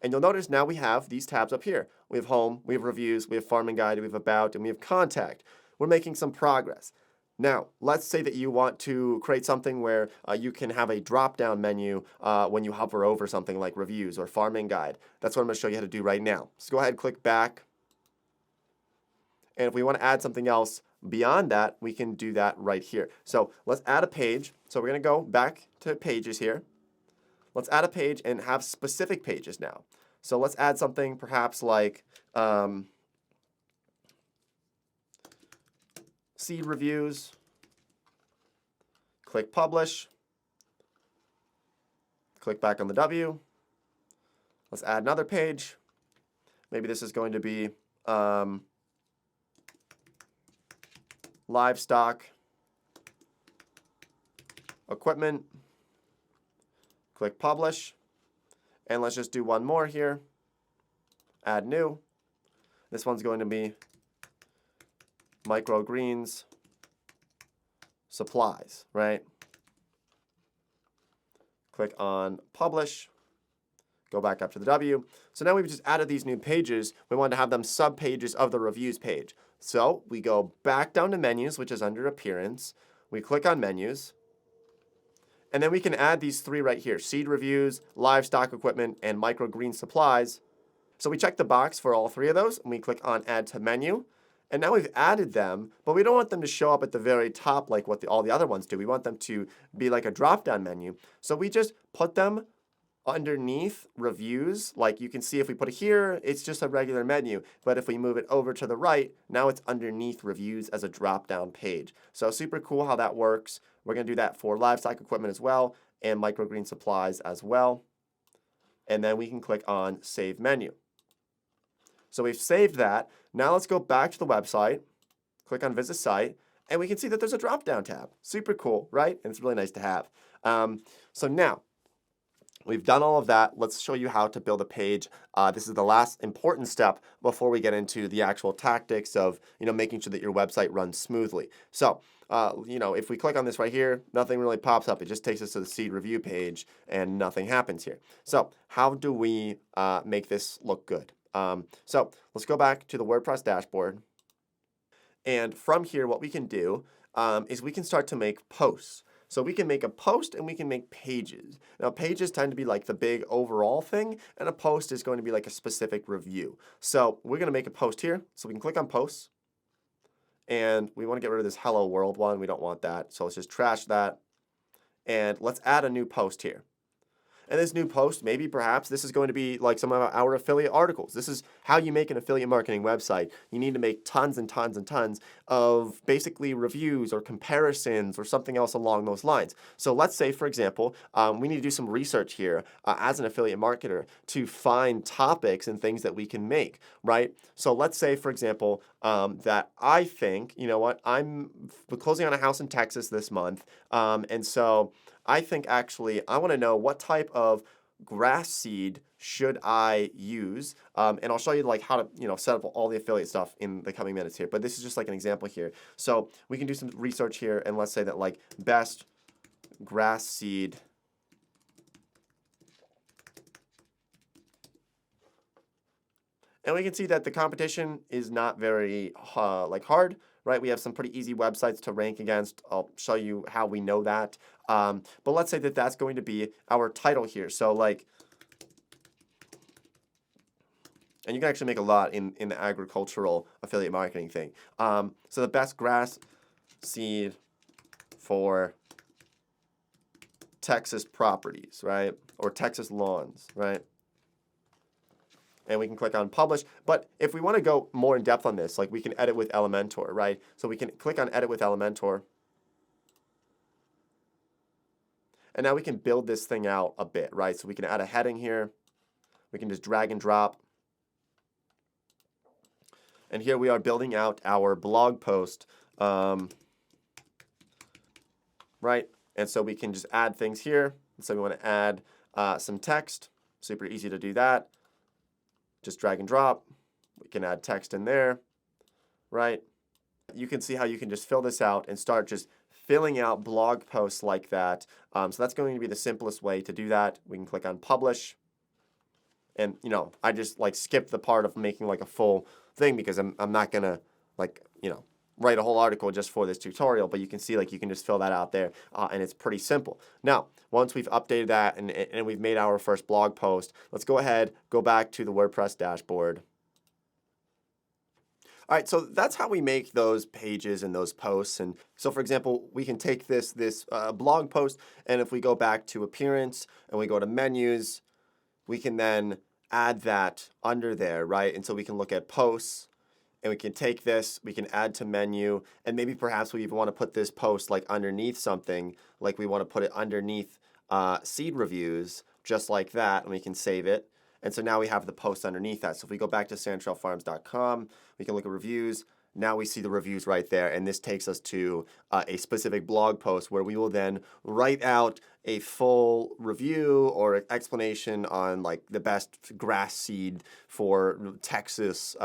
S1: And you'll notice now we have these tabs up here. We have Home, we have Reviews, we have Farming Guide, we have About, and we have Contact. We're making some progress. Now, let's say that you want to create something where you can have a drop-down menu when you hover over something like Reviews or Farming Guide. That's what I'm going to show you how to do right now. So go ahead and click back. And if we want to add something else beyond that, we can do that right here. So let's add a page. So we're going to go back to pages here. Let's add a page and have specific pages now. So let's add something perhaps like seed reviews. Click publish. Click back on the W. Let's add another page. Maybe this is going to be livestock equipment. Click publish, and let's just do one more here. Add new. This one's going to be microgreens supplies, right? Click on publish. Go back up to the W. So now we've just added these new pages. We want to have them sub-pages of the reviews page. So we go back down to menus, which is under appearance. We click on menus. And then we can add these three right here, seed reviews, livestock equipment, and microgreen supplies. So we check the box for all three of those, and we click on add to menu. And now we've added them, but we don't want them to show up at the very top like what all the other ones do. We want them to be like a drop-down menu. So we just put them underneath reviews. Like you can see if we put it here, it's just a regular menu. But if we move it over to the right, now it's underneath reviews as a drop-down page. So super cool how that works. We're going to do that for livestock equipment as well and microgreen supplies as well. And then we can click on Save Menu. So we've saved that. Now let's go back to the website, click on Visit Site, and we can see that there's a drop-down tab. Super cool, right? And it's really nice to have. So now, we've done all of that. Let's show you how to build a page. This is the last important step before we get into the actual tactics of making sure that your website runs smoothly. So if we click on this right here, nothing really pops up. It just takes us to the seed review page and nothing happens here. So how do we make this look good? So let's go back to the WordPress dashboard. And from here, what we can do is we can start to make posts. So we can make a post and we can make pages. Now pages tend to be like the big overall thing, and a post is going to be like a specific review. So we're going to make a post here. So we can click on posts. And we want to get rid of this hello world one. We don't want that. So let's just trash that. And let's add a new post here. And this new post, maybe perhaps this is going to be like some of our affiliate articles. This is how you make an affiliate marketing website. You need to make tons and tons and tons of basically reviews or comparisons or something else along those lines. So let's say, for example, we need to do some research here as an affiliate marketer to find topics and things that we can make, right? So let's say, for example, that I think, I'm closing on a house in Texas this month, and so I think actually I want to know what type of grass seed should I use? And I'll show you like how to set up all the affiliate stuff in the coming minutes here. But this is just like an example here. So we can do some research here, and let's say that like best grass seed and we can see that the competition is not very hard, right? We have some pretty easy websites to rank against. I'll show you how we know that. But let's say that that's going to be our title here. So like, and you can actually make a lot in the agricultural affiliate marketing thing. So the best grass seed for Texas properties, right? Or Texas lawns, right? And we can click on publish. But if we want to go more in depth on this, like we can edit with Elementor, right? So we can click on edit with Elementor. And now we can build this thing out a bit, right? So we can add a heading here. We can just drag and drop. And here we are building out our blog post, right? And so we can just add things here. And so we want to add some text. Super easy to do that. Just drag and drop. We can add text in there, right? You can see how you can just fill this out and start just filling out blog posts like that. So that's going to be the simplest way to do that. We can click on publish. And, I just like skipped the part of making like a full thing because I'm not going to write a whole article just for this tutorial, but you can see like you can just fill that out there and it's pretty simple. Now, once we've updated that and we've made our first blog post, let's go ahead, go back to the WordPress dashboard. All right, so that's how we make those pages and those posts. And so, for example, we can take this blog post, and if we go back to appearance and we go to menus, we can then add that under there, right? And so we can look at posts. And we can take this, we can add to menu, and maybe perhaps we even want to put this post like underneath something, like we want to put it underneath seed reviews, just like that, and we can save it. And so now we have the post underneath that. So if we go back to santrelfarms.com, we can look at reviews. Now we see the reviews right there, and this takes us to a specific blog post where we will then write out a full review or explanation on like the best grass seed for Texas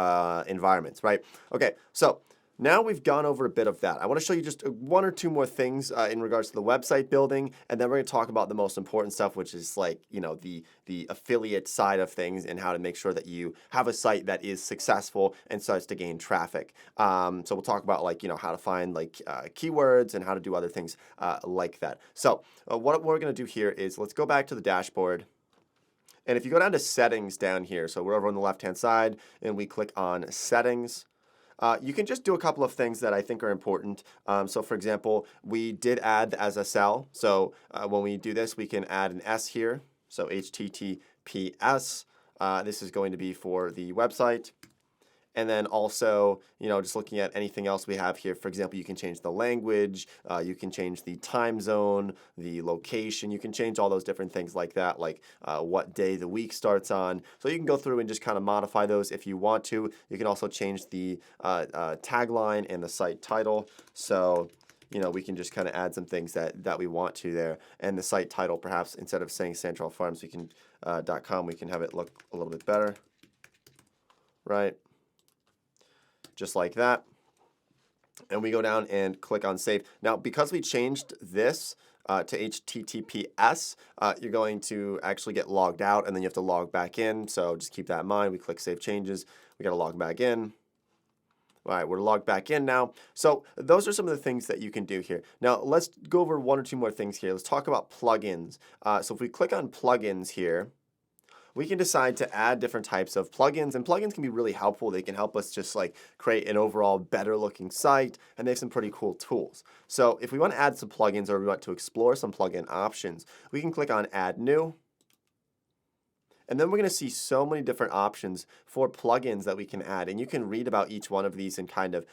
S1: environments, right? Okay, so now we've gone over a bit of that. I want to show you just one or two more things in regards to the website building, and then we're going to talk about the most important stuff, which is like, the affiliate side of things and how to make sure that you have a site that is successful and starts to gain traffic. So we'll talk about like, how to find like keywords and how to do other things like that. So what we're going to do here is let's go back to the dashboard. And if you go down to settings down here, so we're over on the left-hand side and we click on settings, you can just do a couple of things that I think are important. So for example, we did add the SSL. So when we do this, we can add an S here. So HTTPS. This is going to be for the website. And then also, just looking at anything else we have here. For example, you can change the language, you can change the time zone, the location. You can change all those different things like that, like what day the week starts on. So you can go through and just kind of modify those if you want to. You can also change the tagline and the site title. So, we can just kind of add some things that we want to there. And the site title, perhaps instead of saying Santrel Farms, we can .com, we can have it look a little bit better, right? Just like that. And we go down and click on save. Now, because we changed this to HTTPS, you're going to actually get logged out and then you have to log back in. So just keep that in mind. We click save changes. We got to log back in. All right, we're logged back in now. So those are some of the things that you can do here. Now, let's go over one or two more things here. Let's talk about plugins. So if we click on plugins here, we can decide to add different types of plugins, and plugins can be really helpful. They can help us just like create an overall better looking site, and they have some pretty cool tools. So if we want to add some plugins or we want to explore some plugin options, we can click on add new. And then we're going to see so many different options for plugins that we can add. And you can read about each one of these and kind of,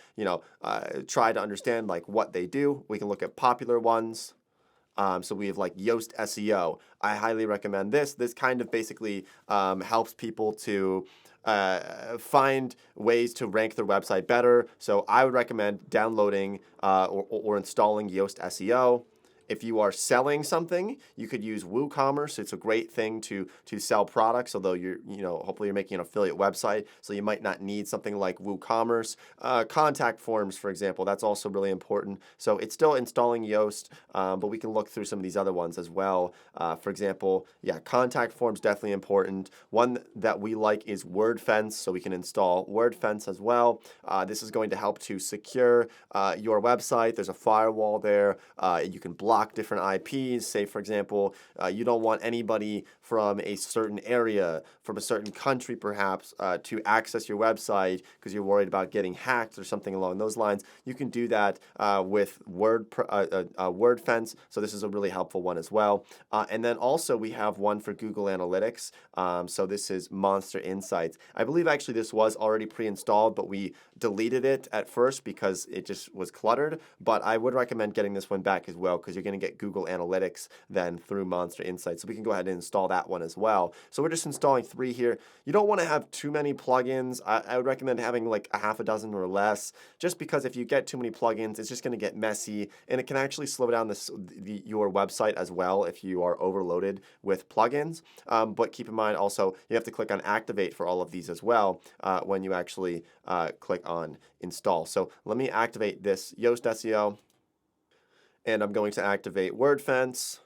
S1: try to understand like what they do. We can look at popular ones. So we have like Yoast SEO. I highly recommend this. This kind of basically helps people to find ways to rank their website better. So I would recommend downloading or installing Yoast SEO. If you are selling something, you could use WooCommerce. It's a great thing to sell products, although hopefully you're making an affiliate website, so you might not need something like WooCommerce. Contact forms, for example, that's also really important. So it's still installing Yoast, but we can look through some of these other ones as well. For example, yeah, contact forms definitely important. One that we like is WordFence, so we can install WordFence as well. This is going to help to secure your website. There's a firewall there. You can block different IPs. Say, for example, you don't want anybody from a certain area, from a certain country perhaps, to access your website because you're worried about getting hacked or something along those lines. You can do that with WordFence, so this is a really helpful one as well. And then also we have one for Google Analytics. So this is Monster Insights. I believe actually this was already pre-installed, but we deleted it at first because it just was cluttered. But I would recommend getting this one back as well because you're going to get Google Analytics then through Monster Insights. So we can go ahead and install that one as well. So we're just installing 3 here. You don't want to have too many plugins. I would recommend having like a half a dozen or less, just because if you get too many plugins, it's just going to get messy and it can actually slow down your website as well if you are overloaded with plugins. But keep in mind also, you have to click on activate for all of these as well when you actually click on install. So let me activate this Yoast SEO, and I'm going to activate WordFence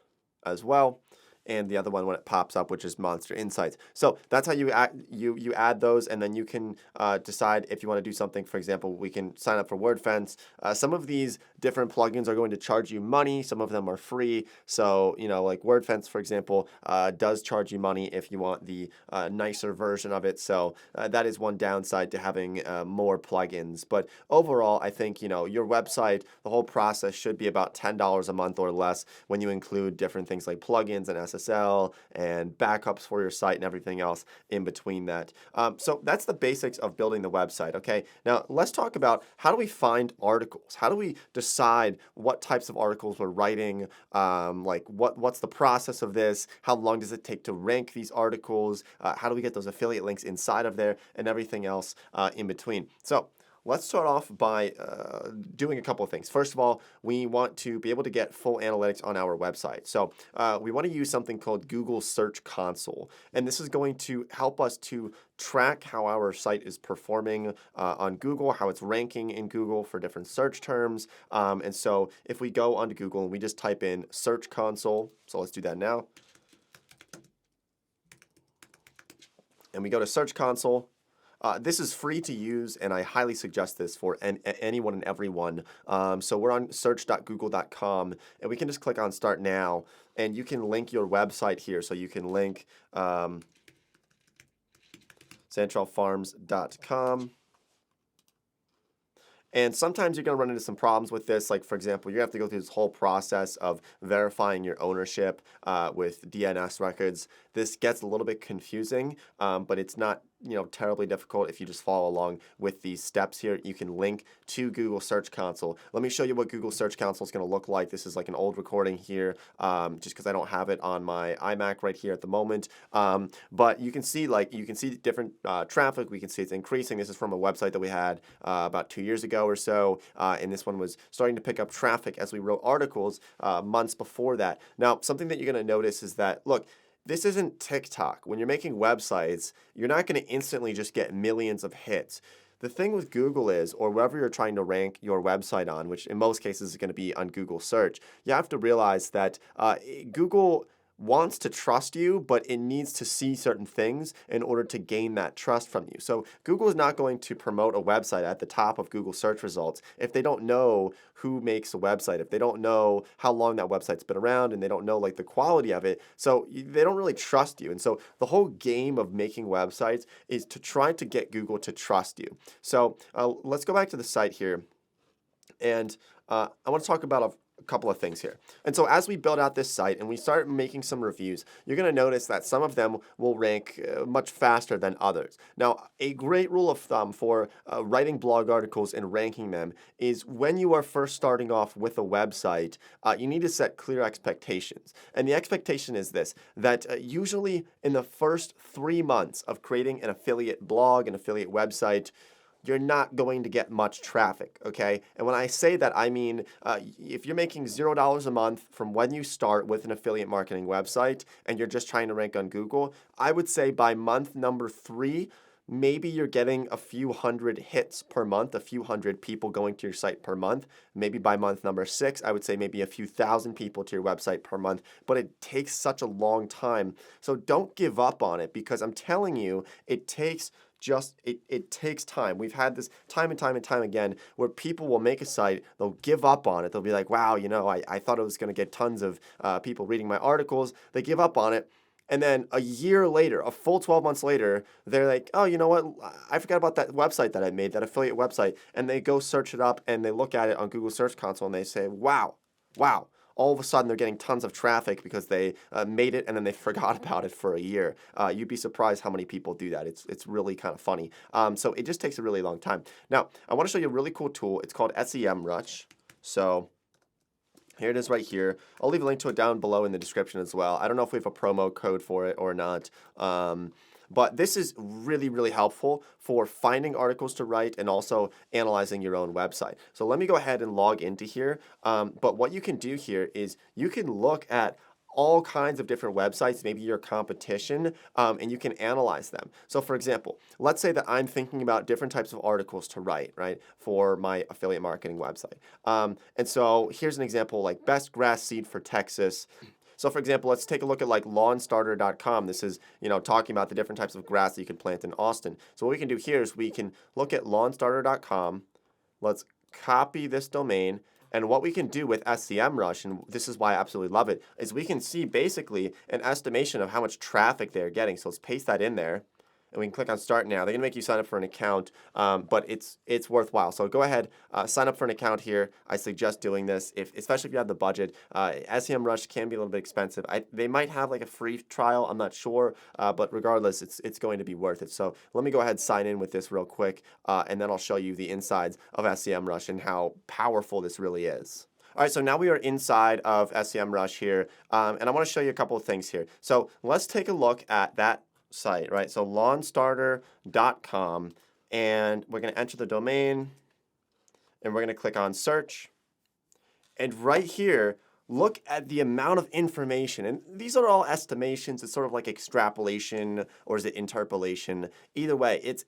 S1: as well, and the other one when it pops up, which is Monster Insights. So that's how you add those, and then you can decide if you want to do something. For example, we can sign up for WordFence. Some of these different plugins are going to charge you money. Some of them are free. So, like WordFence, for example, does charge you money if you want the nicer version of it. So that is one downside to having more plugins. But overall, I think, your website, the whole process should be about $10 a month or less when you include different things like plugins and SSL and backups for your site and everything else in between that. So that's the basics of building the website, okay? Now, let's talk about how do we find articles? How do we decide what types of articles we're writing? What's the process of this? How long does it take to rank these articles? How do we get those affiliate links inside of there and everything else in between? So let's start off by doing a couple of things. First of all, we want to be able to get full analytics on our website. So we want to use something called Google Search Console. And this is going to help us to track how our site is performing on Google, how it's ranking in Google for different search terms. And so if we go onto Google and we just type in Search Console, so let's do that now. And we go to Search Console. This is free to use, and I highly suggest this for anyone and everyone. So we're on search.google.com, and we can just click on Start Now, and you can link your website here. So you can link santrelfarms.com. And sometimes you're going to run into some problems with this. Like, for example, you have to go through this whole process of verifying your ownership with DNS records. This gets a little bit confusing, but it's not terribly difficult if you just follow along with these steps here. You can link to Google Search Console. Let me show you what Google Search Console is going to look like. This is like an old recording here, just because I don't have it on my iMac right here at the moment. But you can see different traffic. We can see it's increasing. This is from a website that we had about 2 years ago or so, and this one was starting to pick up traffic as we wrote articles months before that. Now, something that you're going to notice is that, look, this isn't TikTok. When you're making websites, you're not going to instantly just get millions of hits. The thing with Google is, or wherever you're trying to rank your website on, which in most cases is going to be on Google search, you have to realize that Google wants to trust you, but it needs to see certain things in order to gain that trust from you. So Google is not going to promote a website at the top of Google search results if they don't know who makes a website, if they don't know how long that website's been around, and they don't know like the quality of it. So they don't really trust you. And so the whole game of making websites is to try to get Google to trust you. So let's go back to the site here. And I want to talk about a couple of things here. And so as we build out this site and we start making some reviews, you're going to notice that some of them will rank much faster than others. Now, a great rule of thumb for writing blog articles and ranking them is when you are first starting off with a website, you need to set clear expectations. And the expectation is this, that usually in the first 3 months of creating an affiliate blog, an affiliate website, you're not going to get much traffic, okay? And when I say that, I mean if you're making $0 a month from when you start with an affiliate marketing website and you're just trying to rank on Google, I would say by month number 3, maybe you're getting a few hundred hits per month, a few hundred people going to your site per month. Maybe by month number 6, I would say maybe a few thousand people to your website per month, but it takes such a long time. So don't give up on it, because I'm telling you, it takes time. We've had this time and time and time again where people will make a site, they'll give up on it. They'll be like, wow, I thought it was going to get tons of people reading my articles. They give up on it. And then a year later, a full 12 months later, they're like, oh, you know what? I forgot about that website that I made, that affiliate website. And they go search it up and they look at it on Google Search Console and they say, wow. All of a sudden, they're getting tons of traffic because they made it and then they forgot about it for a year. You'd be surprised how many people do that. It's really kind of funny. So it just takes a really long time. Now, I want to show you a really cool tool. It's called SEMrush. So here it is right here. I'll leave a link to it down below in the description as well. I don't know if we have a promo code for it or not. But this is really, really helpful for finding articles to write and also analyzing your own website. So let me go ahead and log into here. But what you can do here is you can look at all kinds of different websites, maybe your competition, and you can analyze them. So for example, let's say that I'm thinking about different types of articles to write, right, for my affiliate marketing website. And so here's an example, like best grass seed for Texas. So for example, let's take a look at like lawnstarter.com. This is, talking about the different types of grass that you can plant in Austin. So what we can do here is we can look at lawnstarter.com. Let's copy this domain. And what we can do with SEMrush, and this is why I absolutely love it, is we can see basically an estimation of how much traffic they're getting. So let's paste that in there. And we can click on Start Now. They're going to make you sign up for an account, but it's worthwhile. So go ahead, sign up for an account here. I suggest doing this, especially if you have the budget. SEMrush can be a little bit expensive. They might have like a free trial. I'm not sure, but regardless, it's going to be worth it. So let me go ahead and sign in with this real quick, and then I'll show you the insides of SEMrush and how powerful this really is. All right, so now we are inside of SEMrush here, and I want to show you a couple of things here. So let's take a look at that site, right? So lawnstarter.com, and we're going to enter the domain, and we're going to click on search. And right here, look at the amount of information. And these are all estimations. It's sort of like extrapolation, or is it interpolation? Either way, it's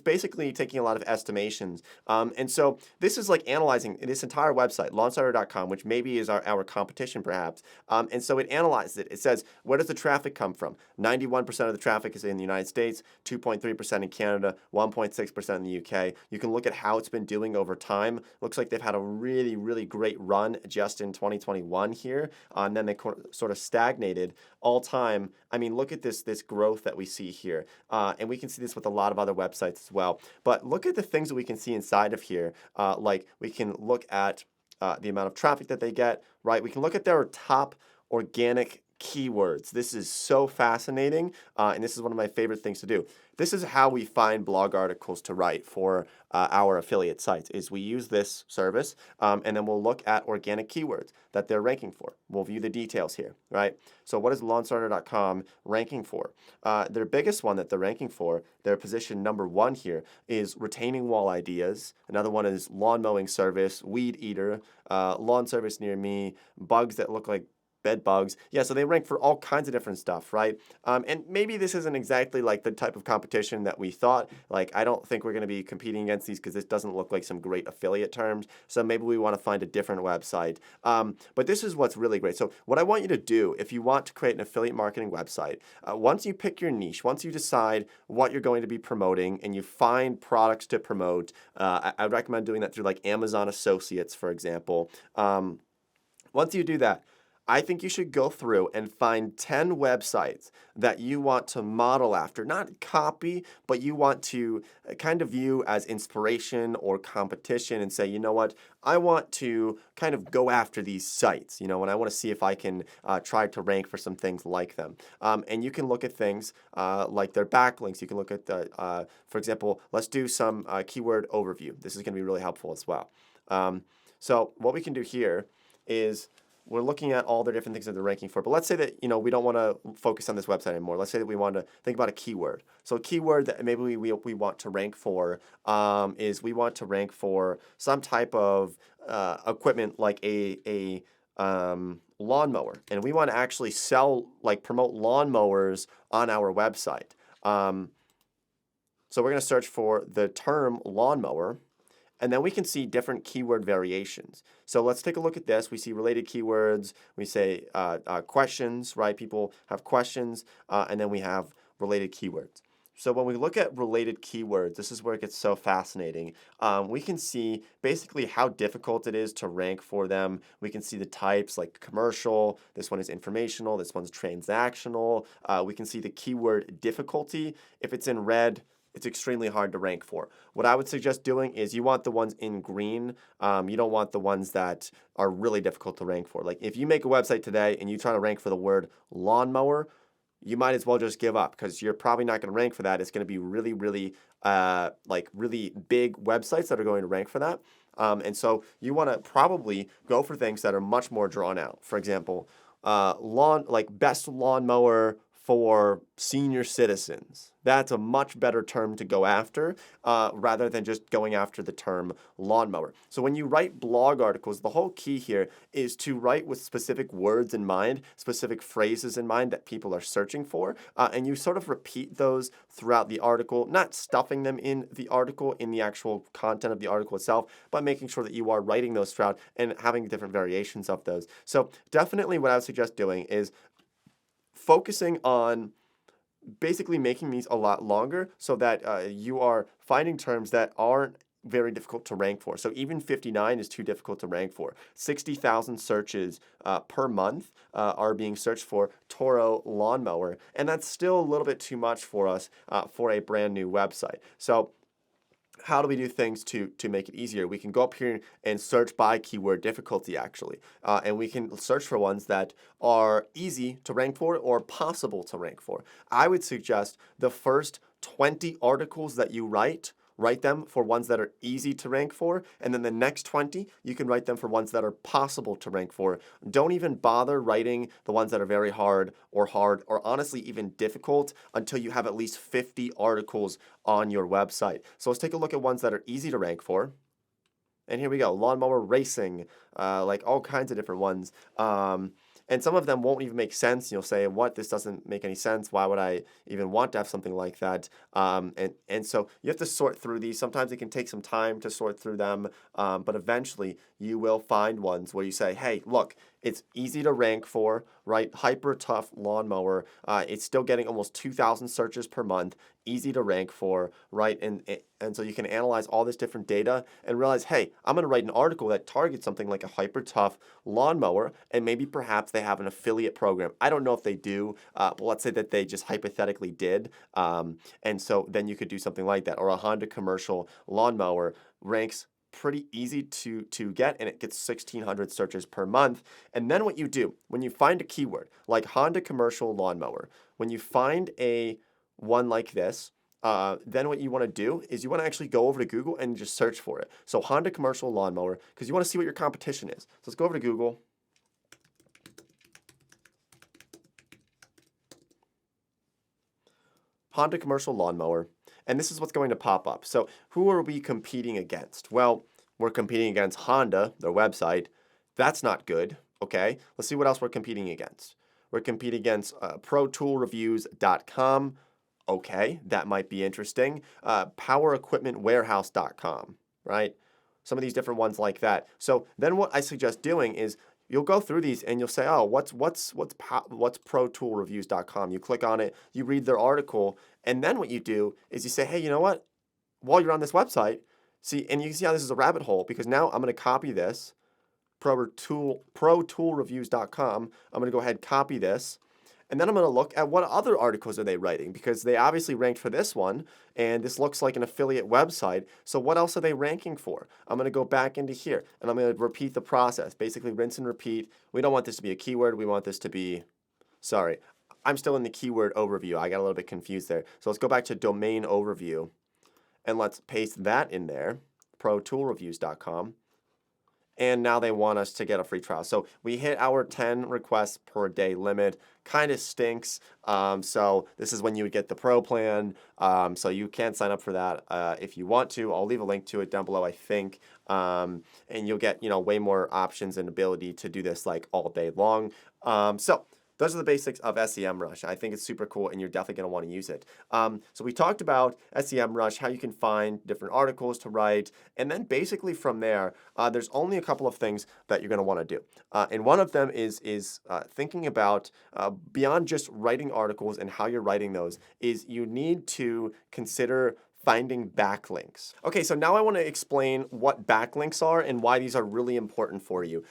S1: basically taking a lot of estimations. And so this is like analyzing this entire website, lawnstarter.com, which maybe is our competition perhaps. And so it analyzes it. It says, where does the traffic come from? 91% of the traffic is in the United States, 2.3% in Canada, 1.6% in the UK. You can look at how it's been doing over time. Looks like they've had a really, really great run just in 2021 here, and then they sort of stagnated all time. I mean, look at this growth that we see here, and we can see this with a lot of other websites as well. But look at the things that we can see inside of here. Like we can look at the amount of traffic that they get, right? We can look at their top organic keywords. This is so fascinating, and this is one of my favorite things to do. This is how we find blog articles to write for our affiliate sites, is we use this service, and then we'll look at organic keywords that they're ranking for. We'll view the details here, right? So what is lawnstarter.com ranking for? Their biggest one that they're ranking for, their position number 1 here, is retaining wall ideas. Another one is lawn mowing service, weed eater, lawn service near me, bugs that look like bed bugs. Yeah, so they rank for all kinds of different stuff, right? And maybe this isn't exactly like the type of competition that we thought. Like, I don't think we're going to be competing against these because this doesn't look like some great affiliate terms. So maybe we want to find a different website. But this is what's really great. So what I want you to do, if you want to create an affiliate marketing website, once you pick your niche, once you decide what you're going to be promoting and you find products to promote, I would recommend doing that through like Amazon Associates, for example. Once you do that, I think you should go through and find 10 websites that you want to model after, not copy, but you want to kind of view as inspiration or competition and say, you know what, I want to kind of go after these sites, and I want to see if I can try to rank for some things like them. And you can look at things like their backlinks. You can look at, for example, let's do some keyword overview. This is going to be really helpful as well. So what we can do here is we're looking at all the different things that they're ranking for. But let's say that, we don't want to focus on this website anymore. Let's say that we want to think about a keyword. So a keyword that maybe we want to rank for is we want to rank for some type of equipment like a lawnmower. And we want to actually promote lawnmowers on our website. So we're going to search for the term lawnmower. And then we can see different keyword variations. So let's take a look at this. We see related keywords. We say questions, right? People have questions. And then we have related keywords. So when we look at related keywords, this is where it gets so fascinating. We can see basically how difficult it is to rank for them. We can see the types like commercial. This one is informational. This one's transactional. We can see the keyword difficulty. If it's in red, it's extremely hard to rank for. What I would suggest doing is you want the ones in green. You don't want the ones that are really difficult to rank for. Like if you make a website today and you try to rank for the word lawnmower, you might as well just give up because you're probably not going to rank for that. It's going to be really, really, really big websites that are going to rank for that. And so you want to probably go for things that are much more drawn out. For example, best lawnmower for senior citizens. That's a much better term to go after rather than just going after the term lawnmower. So when you write blog articles, the whole key here is to write with specific words in mind, specific phrases in mind that people are searching for, and you sort of repeat those throughout the article, not stuffing them in the article, in the actual content of the article itself, but making sure that you are writing those throughout and having different variations of those. So definitely what I would suggest doing is focusing on basically making these a lot longer so that you are finding terms that aren't very difficult to rank for. So even 59 is too difficult to rank for. 60,000 searches per month are being searched for Toro lawnmower, and that's still a little bit too much for us for a brand new website. So how do we do things to make it easier? We can go up here and search by keyword difficulty, actually. And we can search for ones that are easy to rank for or possible to rank for. I would suggest the first 20 articles that you write them for ones that are easy to rank for, and then the next 20, you can write them for ones that are possible to rank for. Don't even bother writing the ones that are very hard, or honestly even difficult until you have at least 50 articles on your website. So let's take a look at ones that are easy to rank for. And here we go, lawnmower racing, like all kinds of different ones. And some of them won't even make sense. You'll say, what? This doesn't make any sense. Why would I even want to have something like that? And so you have to sort through these. Sometimes it can take some time to sort through them, but eventually you will find ones where you say, hey, look, it's easy to rank for, right? Hyper tough lawnmower. It's still getting almost 2,000 searches per month. Easy to rank for, right? And so you can analyze all this different data and realize, hey, I'm going to write an article that targets something like a hyper tough lawnmower, and maybe perhaps they have an affiliate program. I don't know if they do. But let's say that they just hypothetically did. And so then you could do something like that. Or a Honda commercial lawnmower ranks pretty easy to get, and it gets 1,600 searches per month. And then what you do, when you find a keyword like Honda commercial lawnmower, when you find a one like this, then what you want to do is you want to actually go over to Google and just search for it. So Honda commercial lawnmower, because you want to see what your competition is. So let's go over to Google. Honda commercial lawnmower. And this is what's going to pop up. So who are we competing against? Well, we're competing against Honda, their website. That's not good, okay? Let's see what else we're competing against. We're competing against protoolreviews.com. Okay, that might be interesting. Powerequipmentwarehouse.com, right? Some of these different ones like that. So then what I suggest doing is you'll go through these and you'll say, oh, what's protoolreviews.com? You click on it, you read their article, and then what you do is you say, hey, you know what? While you're on this website, see, and you can see how this is a rabbit hole, because now I'm going to copy this, protoolreviews.com. I'm going to go ahead and copy this. And then I'm going to look at what other articles are they writing, because they obviously ranked for this one, and this looks like an affiliate website. So what else are they ranking for? I'm going to go back into here, and I'm going to repeat the process. Basically, rinse and repeat. We don't want this to be a keyword. We want this to be, sorry, I'm still in the keyword overview. I got a little bit confused there. So let's go back to domain overview, and let's paste that in there, protoolreviews.com. and now they want us to get a free trial. So we hit our 10 requests per day limit. Kind of stinks. So this is when you would get the pro plan. So you can sign up for that if you want to. I'll leave a link to it down below, I think. And you'll get, way more options and ability to do this like all day long. So those are the basics of SEMrush. I think it's super cool, and you're definitely going to want to use it. So we talked about SEMrush, how you can find different articles to write, and then basically from there, there's only a couple of things that you're going to want to do. And one of them is thinking about beyond just writing articles and how you're writing those, is you need to consider finding backlinks. Okay, so now I want to explain what backlinks are and why these are really important for you.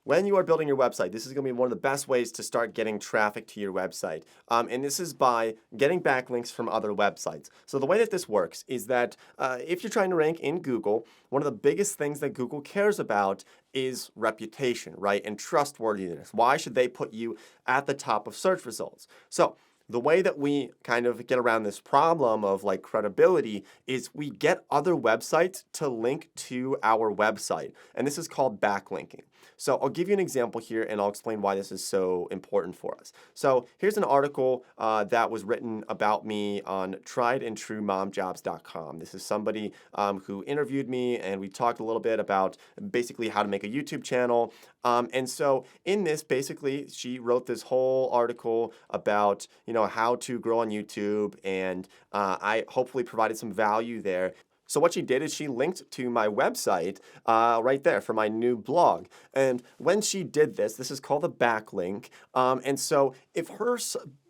S1: When you are building your website, this is going to be one of the best ways to start getting traffic to your website. And this is by getting backlinks from other websites. So the way that this works is that if you're trying to rank in Google, one of the biggest things that Google cares about is reputation, right? And trustworthiness. Why should they put you at the top of search results? So the way that we kind of get around this problem of like credibility is we get other websites to link to our website. And this is called backlinking. So I'll give you an example here and I'll explain why this is so important for us. So here's an article that was written about me on triedandtruemomjobs.com. This is somebody who interviewed me, and we talked a little bit about basically how to make a YouTube channel. And so in this, basically, she wrote this whole article about, how to grow on YouTube, and I hopefully provided some value there. So what she did is she linked to my website right there for my new blog. And when she did this, this is called a backlink. And so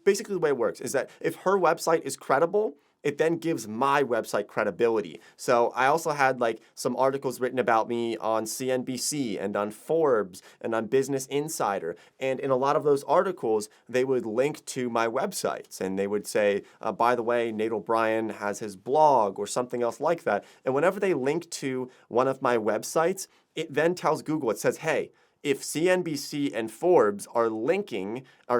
S1: basically the way it works is that if her website is credible, it then gives my website credibility. So I also had like some articles written about me on CNBC and on Forbes and on Business Insider. And in a lot of those articles, they would link to my websites, and they would say, by the way, Nate O'Brien has his blog or something else like that. And whenever they link to one of my websites, it then tells Google, it says, hey, if CNBC and Forbes are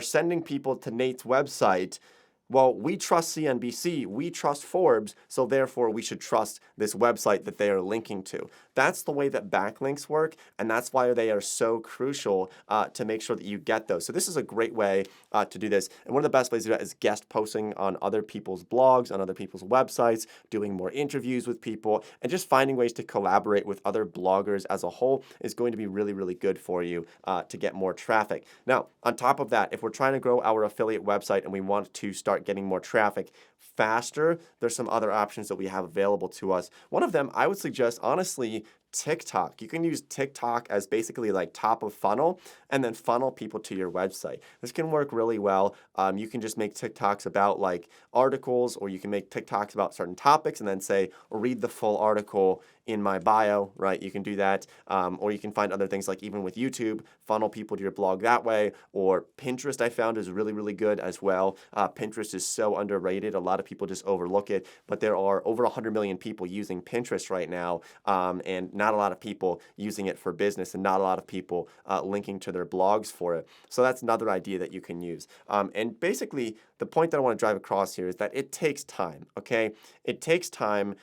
S1: sending people to Nate's website, well, we trust CNBC, we trust Forbes, so therefore we should trust this website that they are linking to. That's the way that backlinks work, and that's why they are so crucial to make sure that you get those. So this is a great way to do this, and one of the best ways to do that is guest posting on other people's blogs, on other people's websites, doing more interviews with people, and just finding ways to collaborate with other bloggers as a whole is going to be really, really good for you to get more traffic. Now, on top of that, if we're trying to grow our affiliate website and we want to start getting more traffic faster, there's some other options that we have available to us. One of them, I would suggest, honestly, TikTok. You can use TikTok as basically like top of funnel and then funnel people to your website. This can work really well. You can just make TikToks about like articles, or you can make TikToks about certain topics and then say, read the full article in my bio, right? You can do that. Or you can find other things like even with YouTube, funnel people to your blog that way. Or Pinterest, I found, is really, really good as well. Pinterest is so underrated. A lot of people just overlook it, but there are over 100 million people using Pinterest right now, and not a lot of people using it for business, and not a lot of people linking to their blogs for it. So that's another idea that you can use. And basically, the point that I want to drive across here is that it takes time, okay? It takes time.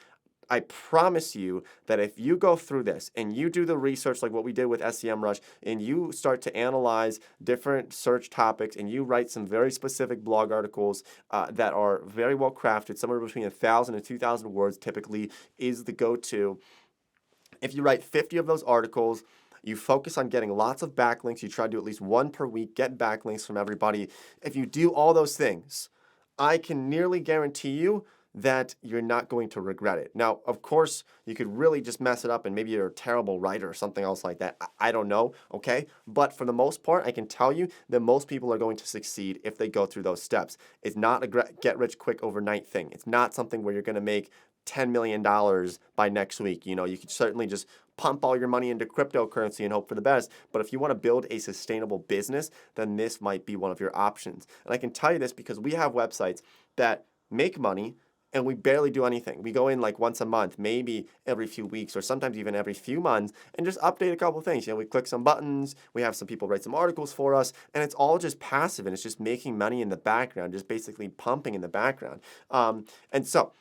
S1: I promise you that if you go through this and you do the research like what we did with SEMrush, and you start to analyze different search topics, and you write some very specific blog articles that are very well crafted, somewhere between 1,000 and 2,000 words typically is the go-to. If you write 50 of those articles, you focus on getting lots of backlinks, you try to do at least one per week, get backlinks from everybody. If you do all those things, I can nearly guarantee you that you're not going to regret it. Now, of course, you could really just mess it up and maybe you're a terrible writer or something else like that. I don't know, okay? But for the most part, I can tell you that most people are going to succeed if they go through those steps. It's not a get-rich-quick overnight thing. It's not something where you're going to make $10 million by next week. You could certainly just pump all your money into cryptocurrency and hope for the best. But if you want to build a sustainable business, then this might be one of your options. And I can tell you this because we have websites that make money, and we barely do anything. We go in like once a month, maybe every few weeks, or sometimes even every few months, and just update a couple of things. We click some buttons, we have some people write some articles for us, and it's all just passive, and it's just making money in the background, just basically pumping in the background. And so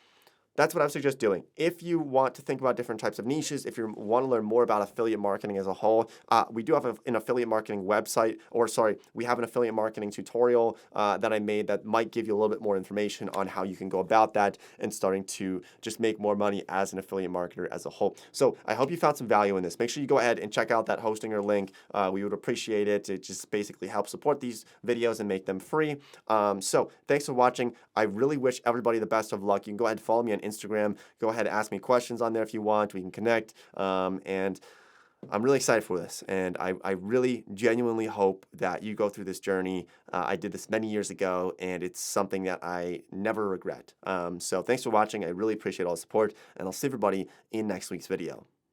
S1: that's what I would suggest doing. If you want to think about different types of niches, if you want to learn more about affiliate marketing as a whole, we do have an affiliate marketing website, or sorry, we have an affiliate marketing tutorial that I made that might give you a little bit more information on how you can go about that and starting to just make more money as an affiliate marketer as a whole. So I hope you found some value in this. Make sure you go ahead and check out that Hostinger link. We would appreciate it. It just basically helps support these videos and make them free. So thanks for watching. I really wish everybody the best of luck. You can go ahead and follow me on Instagram. Go ahead and ask me questions on there if you want. We can connect. And I'm really excited for this, and I really genuinely hope that you go through this journey. I did this many years ago, and it's something that I never regret. So thanks for watching. I really appreciate all the support, and I'll see everybody in next week's video.